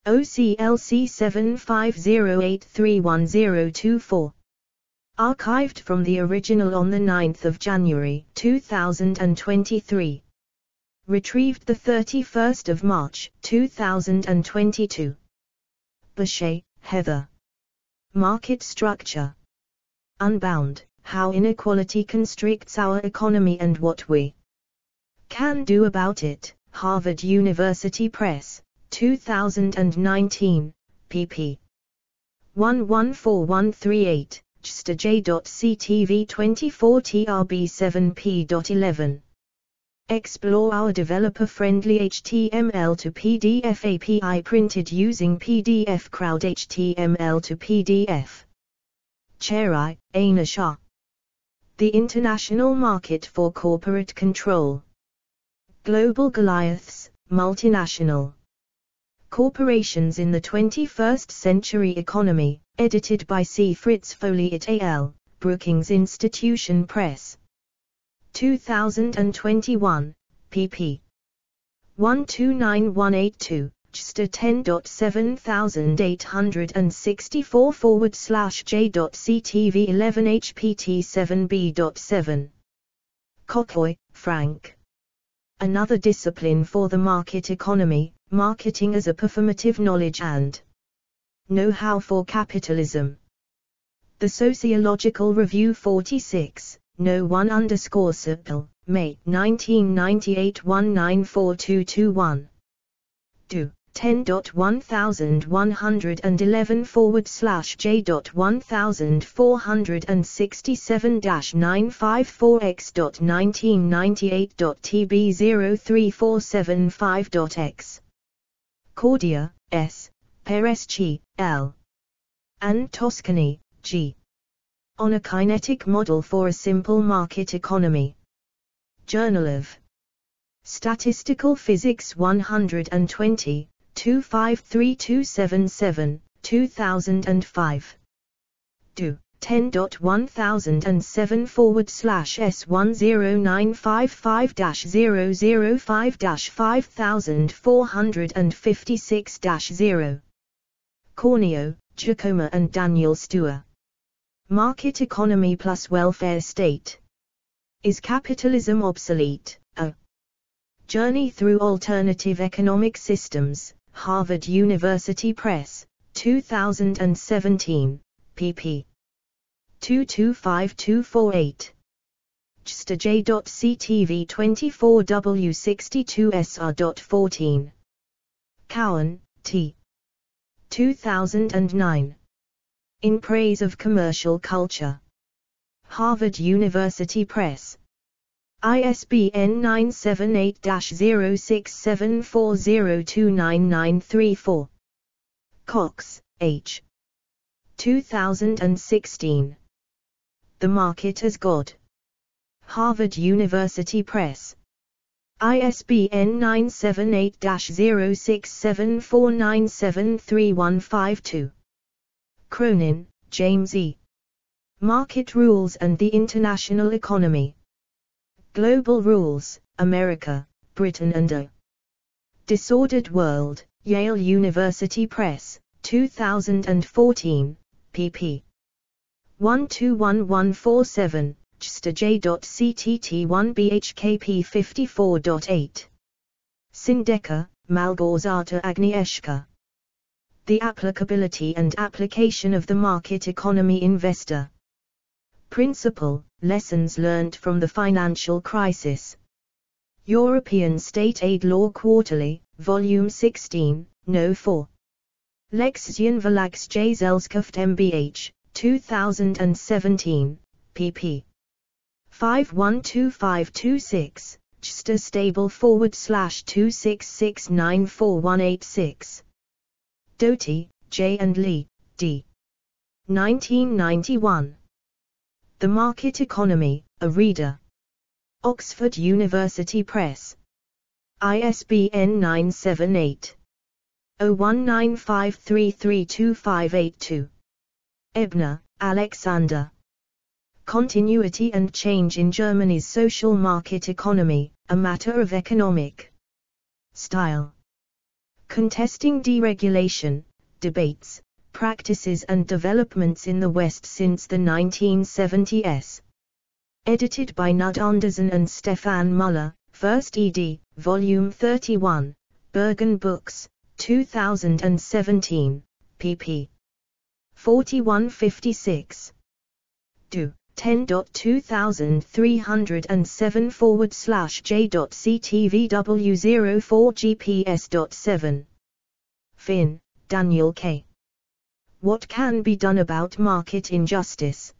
OCLC 7508311024. Archived from the original on 9 January 2023. Retrieved 31 March 2022. Bechet, Heather. Market Structure. Unbound, How Inequality Constricts Our Economy and What We Can Do About It, Harvard University Press, 2019, pp. 114138. J.CTV 24TRB7P.11. Explore our developer-friendly HTML to PDF API printed using PDF Crowd HTML to PDF. Cherai, Aina Shah. The International Market for Corporate Control. Global Goliaths, Multinational Corporations in the 21st Century Economy, edited by C. Fritz Foley et al., Brookings Institution Press. 2021, pp. 129182, JSTOR 10.7864/J.CTV11HPT7B.7. Cocoy, Frank. Another Discipline for the Market Economy, Marketing as a Performative Knowledge and Know-how for Capitalism. The Sociological Review 46, No 1_Circle, May 1998 194221. do. 10.1494/J.1464x.1998.TB03475.x. Cordia, S., Peresci, L. and Toscani, G. On a Kinetic Model for a Simple Market Economy. Journal of Statistical Physics 120, 253277, 2005. do. 10.1045-005-5056-0. Corneo, Giacomo and Daniel Stuer. Market Economy plus Welfare State. Is Capitalism Obsolete? A Journey Through Alternative Economic Systems, Harvard University Press, 2017, pp. 225248. JSTOR.CTV 24W62SR.14. Cowan, T. 2009. In Praise of Commercial Culture. Harvard University Press. ISBN 978-0674029934. Cox, H. 2016. The Market as God. Harvard University Press. ISBN 978-0674973152. Cronin, James E. Market Rules and the International Economy. Global Rules, America, Britain and a Disordered World, Yale University Press, 2014, pp. 121147, JSTOR.CTT1BHKP54.8. Sindeka, Malgorzata Agnieszka. The Applicability and Application of the Market Economy Investor. Principle, Lessons Learned from the Financial Crisis. European State Aid Law Quarterly, Volume 16, No. 4. Lekcjen Verlags Zelskrift MBH, 2017, pp. 512526, JSTOR stable/266948186. Doty, J. and Lee, D. 1991. The Market Economy, a Reader. Oxford University Press. ISBN 978-0195332582. Ebner, Alexander. Continuity and Change in Germany's Social Market Economy, a Matter of Economic Style. Contesting Deregulation, Debates, Practices and Developments in the West since the 1970s. Edited by Nud Andersen and Stefan Muller, 1st ed., Volume 31, Bergen Books, 2017, pp. 4156. Do. 10.2003/J.CTVW04GPS.7. Finn, Daniel K. What Can Be Done About Market Injustice?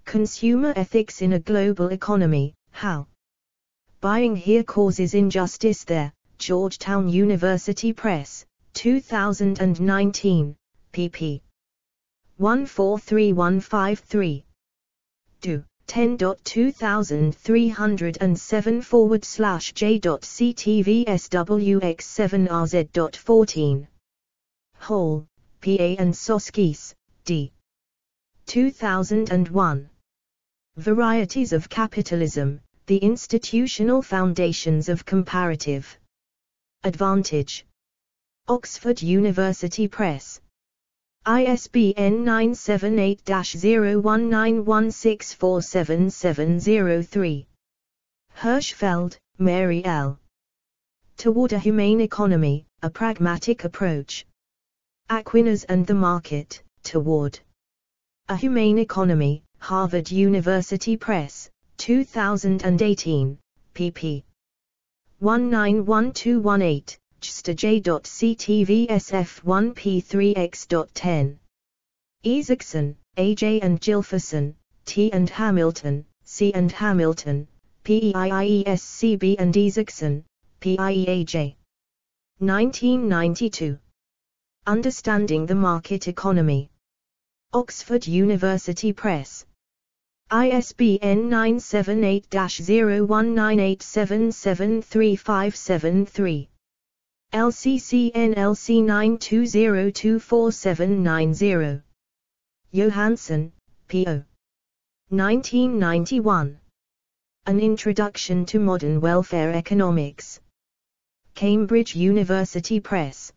Consumer Ethics in a Global Economy, How? Buying Here Causes Injustice There, Georgetown University Press, 2019, pp. 143153. Do. 10.2003/J.CTVSWX7RZ.14. Hall, P.A. and Soskis, D. 2001. Varieties of Capitalism, The Institutional Foundations of Comparative Advantage. Oxford University Press. ISBN 978-0191647703. Hirschfeld, Mary L. Toward a Humane Economy, A Pragmatic Approach. Aquinas and the Market, Toward a Humane Economy, Harvard University Press, 2018, pp. 191218. JSTOR.CTVSF1P3X.10. Isaacson, A.J. and Gilferson, T. and Hamilton, C. and Hamilton, PEIIESCB and Isaacson, PIEAJ. 1992. Understanding the Market Economy. Oxford University Press. ISBN 978-0198773573. LCCN LC 92024790. Johansson, P.O. 1991. An Introduction to Modern Welfare Economics. Cambridge University Press.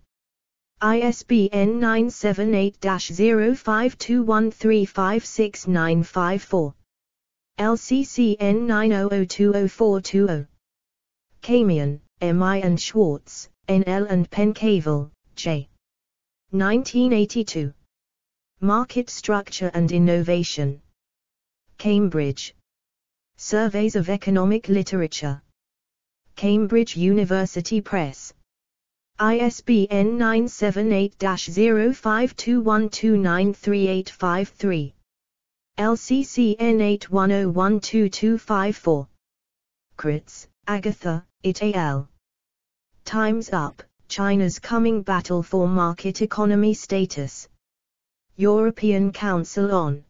ISBN 978-0521356954. LCCN 900204020. Kamian, M.I. and Schwartz, N.L. and Pencavel, J. 1982. Market Structure and Innovation. Cambridge. Surveys of Economic Literature. Cambridge University Press. ISBN 978-0521293853. LCCN 81012254. Kritz, Agatha, et al. Time's Up, China's Coming Battle for Market Economy Status. European Council on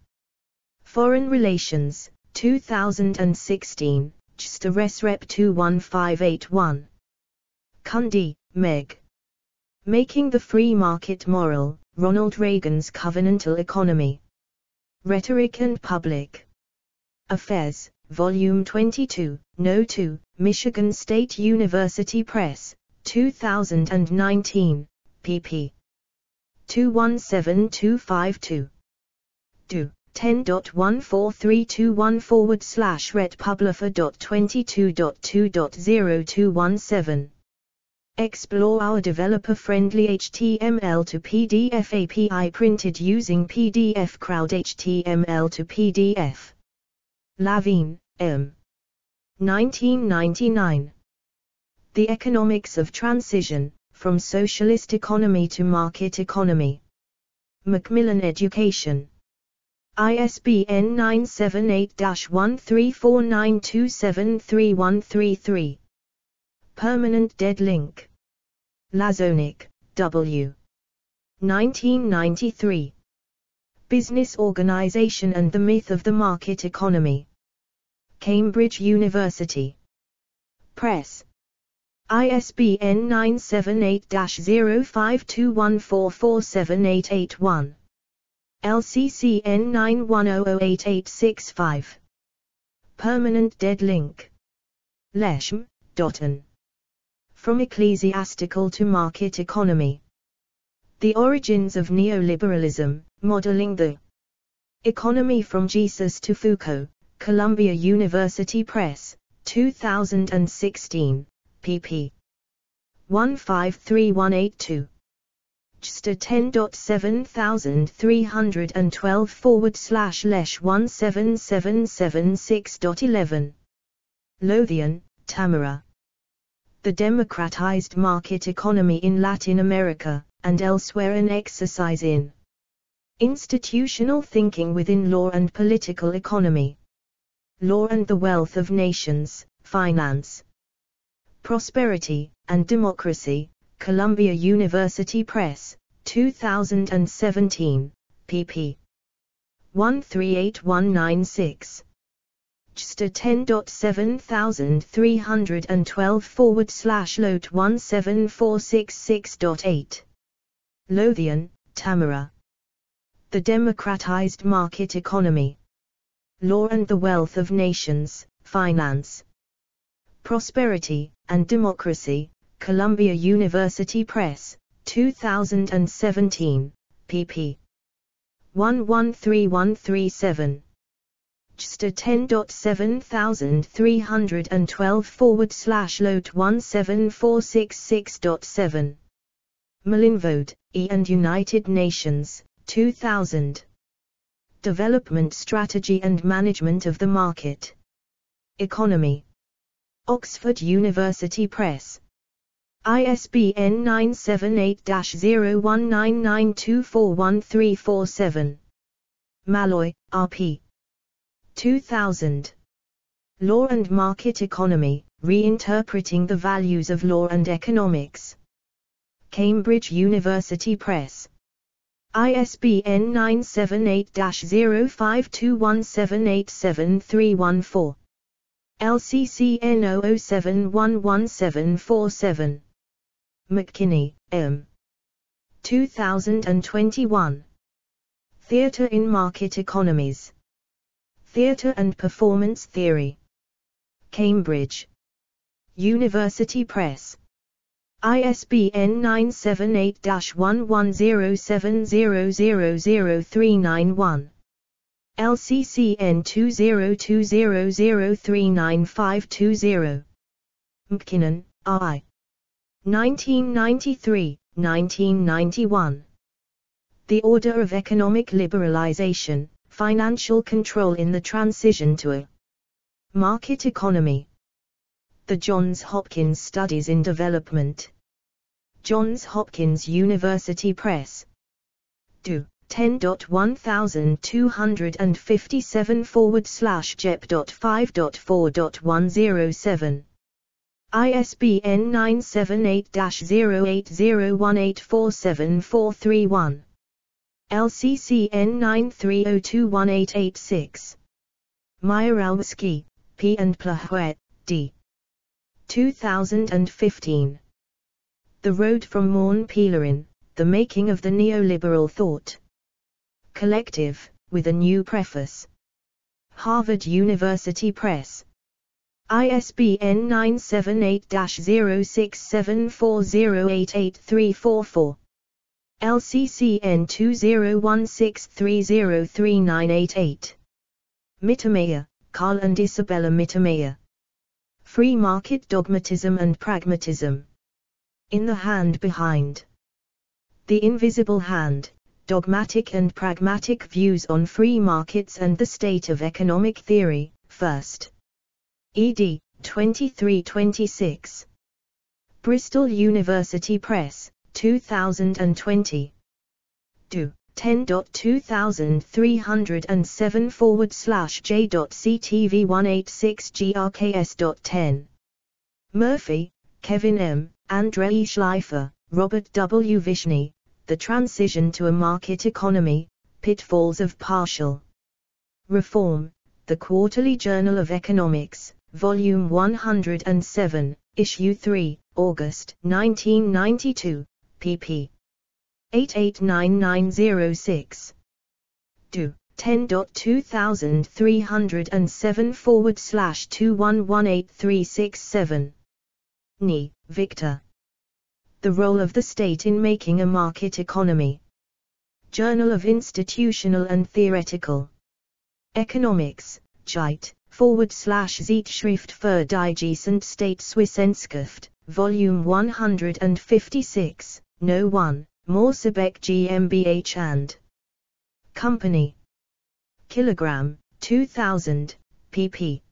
Foreign Relations, 2016, JSTA Res Rep 21581. Kunde, Meg. Making the Free Market Moral, Ronald Reagan's Covenantal Economy. Rhetoric and Public Affairs, Volume 22, No. 2, Michigan State University Press, 2019, pp. 217252. Do. 10.14321/retpublifer.22.2.00217. Explore our developer-friendly HTML to PDF API printed using PDF Crowd HTML to PDF. Lavine, M. 1999. The Economics of Transition, From Socialist Economy to Market Economy. Macmillan Education. ISBN 978-1349273133. Permanent Dead Link. Lazonik, W. 1993. Business Organization and the Myth of the Market Economy. Cambridge University Press. ISBN 978-0521447881. LCCN 91008865. Permanent Dead Link. Leshm, Dotton. From Ecclesiastical to Market Economy. The Origins of Neoliberalism, Modeling the Economy from Jesus to Foucault, Columbia University Press, 2016, pp. 153182. JSTA 10.7312/Lesh17776.11. Lothian, Tamara. The Democratized Market Economy in Latin America, and Elsewhere, an Exercise in Institutional Thinking within Law and Political Economy. Law and the Wealth of Nations, Finance, Prosperity, and Democracy, Columbia University Press, 2017, pp. 138196. JSTA 10.7312/Lot17466.8. Lothian, Tamara. The Democratized Market Economy. Law and the Wealth of Nations, Finance, Prosperity, and Democracy, Columbia University Press, 2017, pp. 113137. JSTA 10.7312/Lot17466.7. Malinvode, E. and United Nations, 2000. Development Strategy and Management of the Market Economy. Oxford University Press. ISBN 978-0199241347. Malloy, R.P. 2000. Law and Market Economy, Reinterpreting the Values of Law and Economics. Cambridge University Press. ISBN 978-0521787314. LCCN 00711747. McKinney, M. 2021. Theatre in Market Economies. Theatre and Performance Theory. Cambridge University Press. ISBN 978-1107000391. LCCN 2020039520. McKinnon, I. 1993, 1991. The Order of Economic Liberalization, Financial Control in the Transition to a Market Economy. The Johns Hopkins Studies in Development. Johns Hopkins University Press. Do. 10.1257/JEP.5.4.107. ISBN 978-0801847431. LCCN 93021886. Mierowski, P. and Plahwet, D. 2015. The Road from Morne Pelerin, The Making of the Neoliberal Thought Collective, with a new preface. Harvard University Press. ISBN 978-0674088344. LCCN 2016303988. Mittermeier, Carl and Isabella Mittermeier. Free Market Dogmatism and Pragmatism. In the Hand Behind. The Invisible Hand, Dogmatic and Pragmatic Views on Free Markets and the State of Economic Theory, First. ed. 2326. Bristol University Press, 2020. Do. 10.200307/J.CTV186GRKS.10. Murphy, Kevin M., Andrei Schleifer, Robert W. Vishny, The Transition to a Market Economy, Pitfalls of Partial Reform, The Quarterly Journal of Economics, Volume 107, Issue 3, August 1992, pp. 889906. Do. 10.2307/2118367. Ni, Victor. The Role of the State in Making a Market Economy. Journal of Institutional and Theoretical Economics, Zeit, /Zeitschrift für die Staatswissenschaft, Volume 156, No. 1, Morsebeck GmbH and Company. Kilogram, 2000, pp.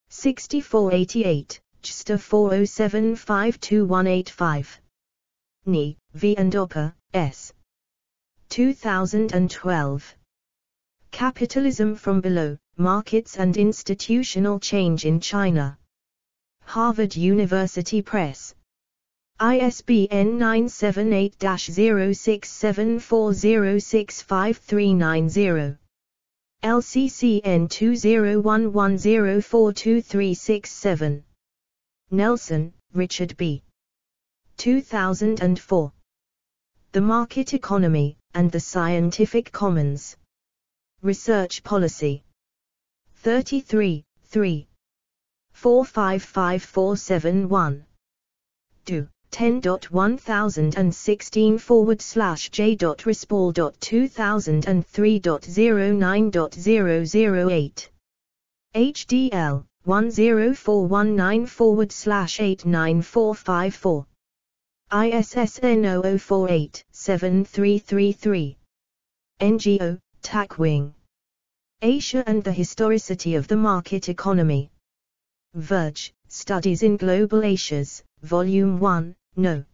6488, JSTOR 40752185. Ni, V. and Opper, S. 2012. Capitalism from Below, Markets and Institutional Change in China. Harvard University Press. ISBN 978-0674065390. LCCN 2011042367. Nelson, Richard B. 2004. The Market Economy, and the Scientific Commons. Research Policy. 33, 3. 455471. Do. 10.1016/J.Rispol.2003.09.008. HDL 10419/89454. ISSN 0048-7333. NGO, TACWing. Asia and the Historicity of the Market Economy. Verge, Studies in Global Asias, Volume 1, No.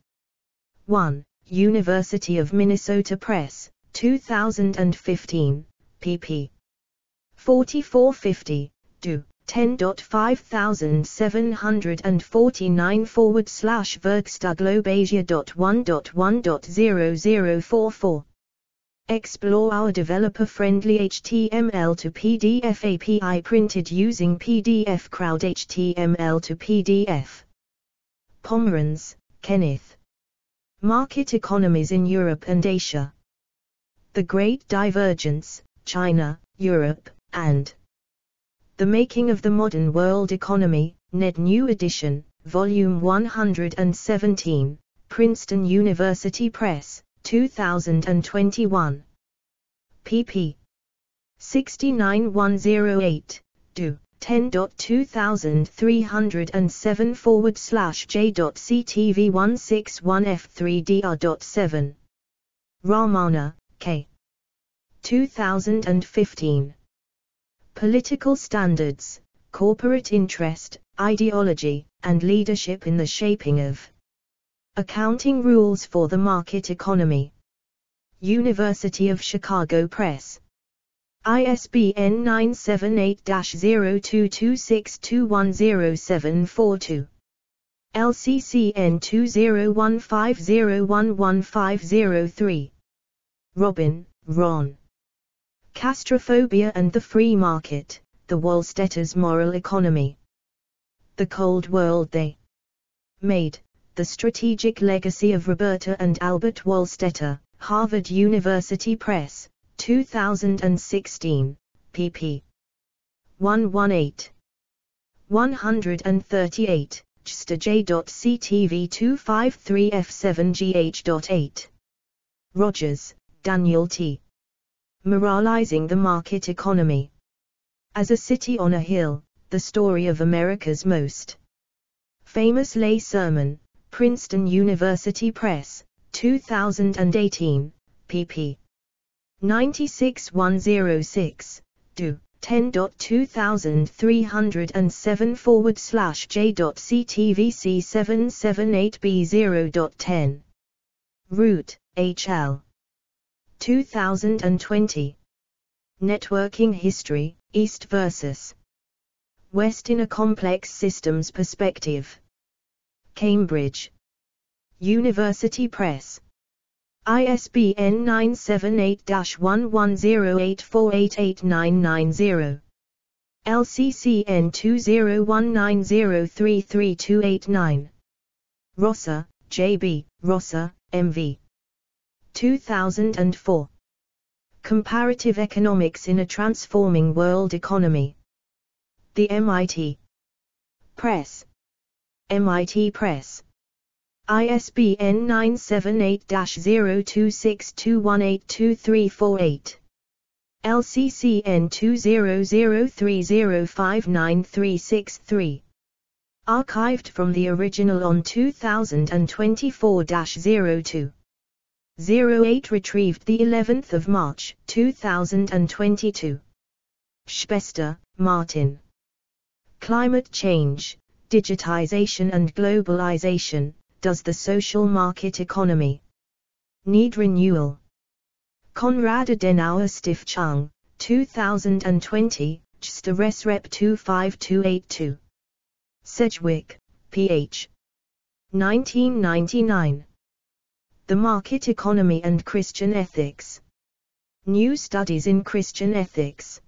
1, University of Minnesota Press, 2015, pp. 4450, do. 10.5449/Werkstudglobasia.1.1.0044. Explore our developer-friendly HTML to PDF API printed using PDF Crowd HTML to PDF. Pomeranz, Kenneth. Market Economies in Europe and Asia. The Great Divergence, China, Europe, and the Making of the Modern World Economy, Ned New Edition, Volume 117, Princeton University Press, 2021. pp. 69108, do. 10.2003/J.CTV161F3DR.7. Ramana, K. 2015. Political Standards, Corporate Interest, Ideology, and Leadership in the Shaping of Accounting Rules for the Market Economy. University of Chicago Press. ISBN 978-0226210742. LCCN 2015011503. Robin, Ron. Castrophobia and the Free Market, the Wohlstetter's Moral Economy. The Cold World They Made, The Strategic Legacy of Roberta and Albert Wohlstetter, Harvard University Press, 2016, pp. 118. 138, JSTJ.CTV253F7GH.8. Rogers, Daniel T. Moralizing the Market Economy. As a City on a Hill, The Story of America's Most Famous Lay Sermon, Princeton University Press, 2018, pp. 96106, do. 10.2003/J.CTVC778B0.10. Root, H.L. 2020. Networking History, East vs. West in a Complex Systems Perspective. Cambridge University Press. ISBN 978-1108488990. LCCN 2019033289. Rosser, J.B., Rosser, M.V. 2004. Comparative Economics in a Transforming World Economy. The MIT Press. MIT Press. ISBN 978-0262182348. LCCN 2003059363. Archived from the original on 2024-02. 08 retrieved the 11th of March, 2022. Spester, Martin. Climate Change, Digitization and Globalization, Does the Social Market Economy Need Renewal? Konrad Adenauer Stiftung, 2020, JSTOR Res Rep 25282. Sedgwick, Ph. 1999. The Market Economy and Christian Ethics. New Studies in Christian Ethics.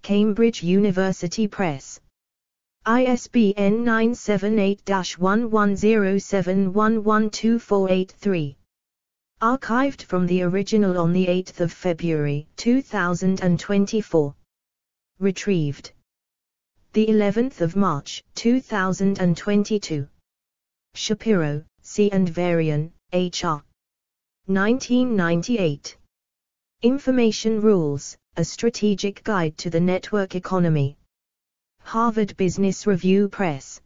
Cambridge University Press. ISBN 978-1107112483. Archived from the original on 8 February 2024. Retrieved the 11th of March 2022. Shapiro, C. and Varian, H.R. 1998. Information Rules, A Strategic Guide to the Network Economy. Harvard Business Review Press.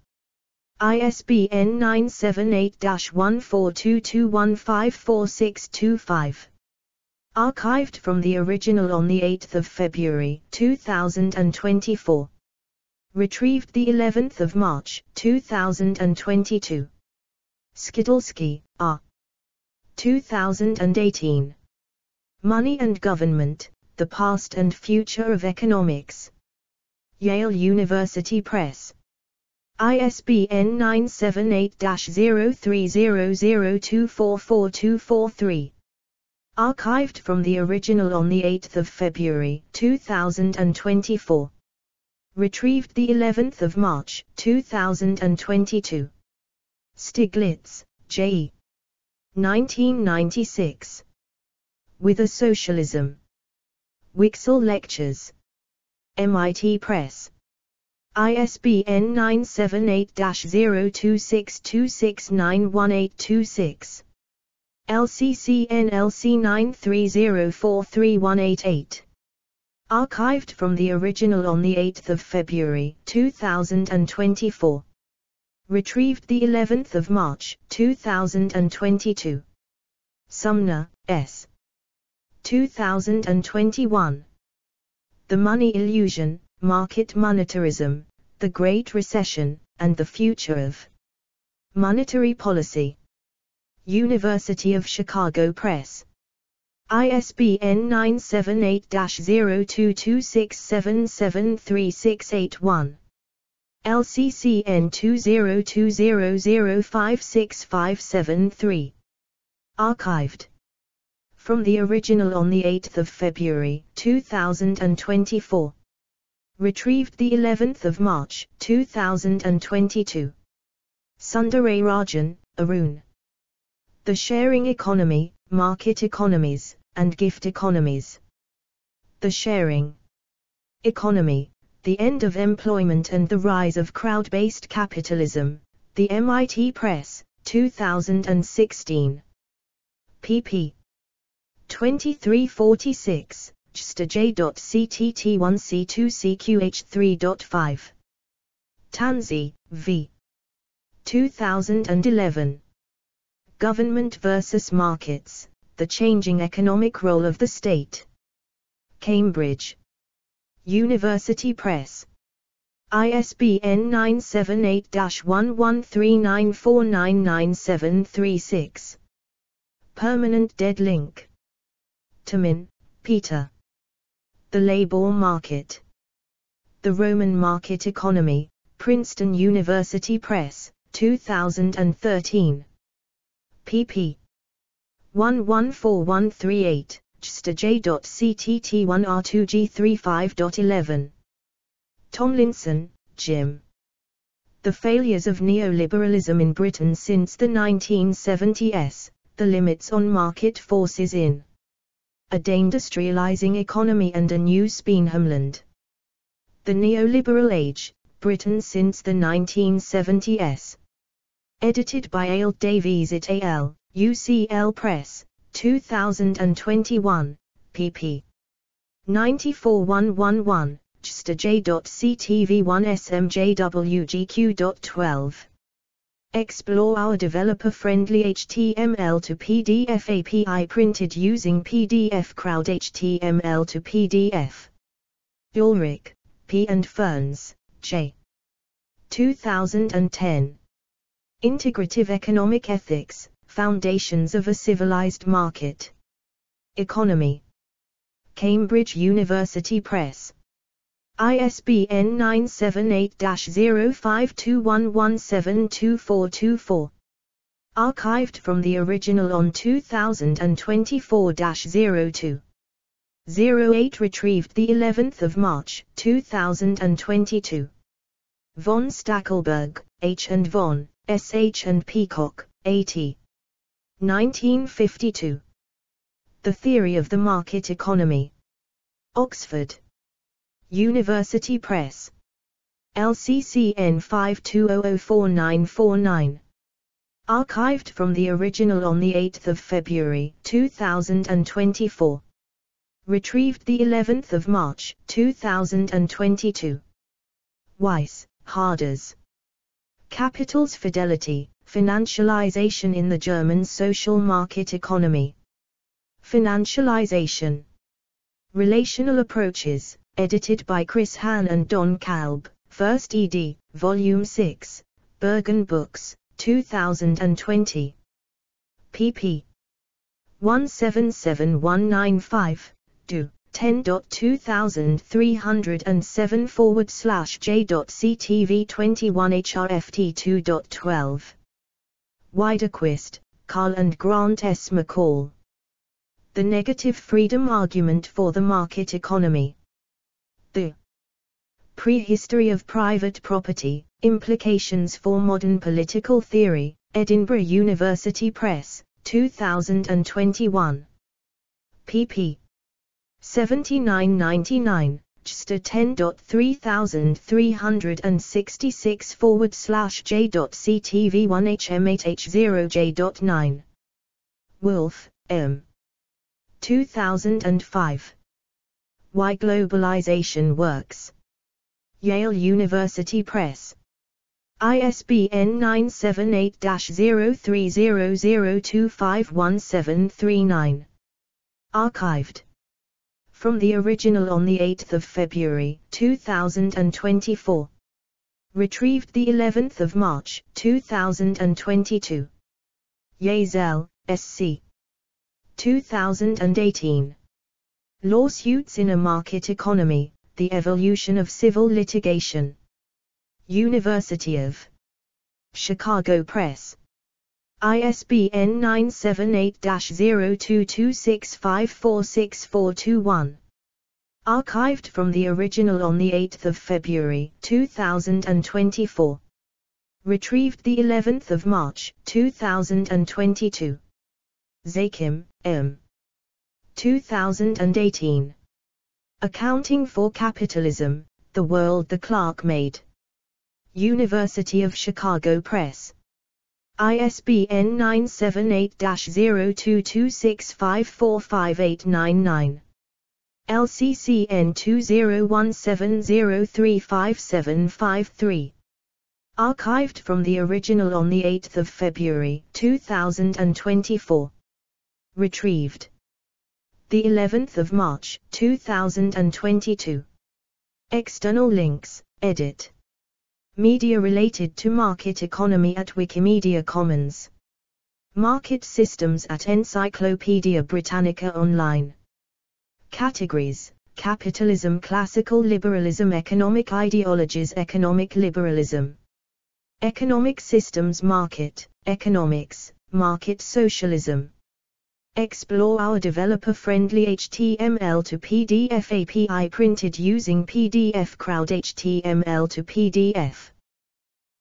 ISBN 978-1422154625. Archived from the original on 8 February 2024. Retrieved the 11th of March 2022. Skidelsky, R. 2018. Money and Government, The Past and Future of Economics. Yale University Press. ISBN 978-0300244243. Archived from the original on 8 February 2024. Retrieved the 11th of March 2022. Stiglitz, J. 1996. With a Socialism. Wixel Lectures. MIT Press. ISBN 978-0262691826. LCCN LC 93043188. Archived from the original on the 8th of February 2024. Retrieved the 11th of March 2022. Sumner, S. 2021. The Money Illusion, Market Monetarism, the Great Recession, and the Future of Monetary Policy. University of Chicago Press. ISBN 978-0226773681. LCCN 2020056573. Archived from the original on the 8th of February 2024. Retrieved the 11th of March 2022. Sundararajan, Arun. The Sharing Economy, Market Economies, and Gift Economies. The Sharing Economy, the End of Employment and the Rise of Crowd-Based Capitalism, the MIT Press, 2016. pp. 2346, JSTJ.CTT1C2CQH3.5. Tanzi, V. 2011. Government versus Markets, the Changing Economic Role of the State. Cambridge. University Press. ISBN 978-1139499736. Permanent Dead Link. Tamin, Peter. The Labor Market. The Roman Market Economy, Princeton University Press, 2013. pp. 114138, JSTJ.CTT1R2G35.11. Tomlinson, Jim. The Failures of Neoliberalism in Britain Since the 1970s, The Limits on Market Forces in a Deindustrializing Economy and a New Speenhamland. The Neoliberal Age, Britain Since the 1970s. Edited by Ailed Davies et al., UCL Press, 2021, pp. 94111, JSTJ.CTV1SMJWGQ.12. Explore our developer-friendly HTML to PDF API printed using PDF Crowd HTML to PDF. Ulrich, P. and Ferns, J. 2010. Integrative Economic Ethics, Foundations of a Civilized Market Economy. Cambridge University Press. ISBN 978-0521172424. Archived from the original on 2024-02. 08. Retrieved the 11th of March 2022. Von Stackelberg, H. and Von, S. H. and Peacock, 80. 1952. The Theory of the Market Economy. Oxford University Press. LCCN 52004949. Archived from the original on the 8th of February 2024. Retrieved the 11th of March 2022. Weiss, Harders. Capital's Fidelity, Financialization in the German Social Market Economy. Financialization. Relational Approaches, edited by Chris Hahn and Don Kalb, 1st ed., Volume 6, Bergen Books, 2020. pp. 177195, do. 10.200307/J.CTV21HRFT2.12. Widerquist, Carl and Grant S. McCall. The Negative Freedom Argument for the Market Economy. The Prehistory of Private Property, Implications for Modern Political Theory, Edinburgh University Press, 2021. pp. 79-99, JSTOR 10.3003/j.ctv1hm8h0j.9. Wolf, M. 2005. Why Globalization Works. Yale University Press. ISBN 978-0300251739. Archived. From the original on 8 February 2024. Retrieved 11 March 2022. Yazel, S.C. 2018. Lawsuits in a Market Economy, The Evolution of Civil Litigation. University of Chicago Press. ISBN 978-0226546421. Archived from the original on 8 February 2024. Retrieved 11 March 2022. Zakim, M. 2018. Accounting for Capitalism, The World the Clerk Made. University of Chicago Press. ISBN 978-0226545899. LCCN 2017035753. Archived from the original on 8 February 2024. Retrieved 11 March 2022. External links, edit. Media related to market economy at Wikimedia Commons. Market systems at Encyclopedia Britannica Online. Categories: Capitalism, Classical Liberalism, Economic Ideologies, Economic Liberalism. Economic Systems, Market Economics, Market Socialism. Explore our developer-friendly HTML to PDF API printed using PDF Crowd HTML to PDF.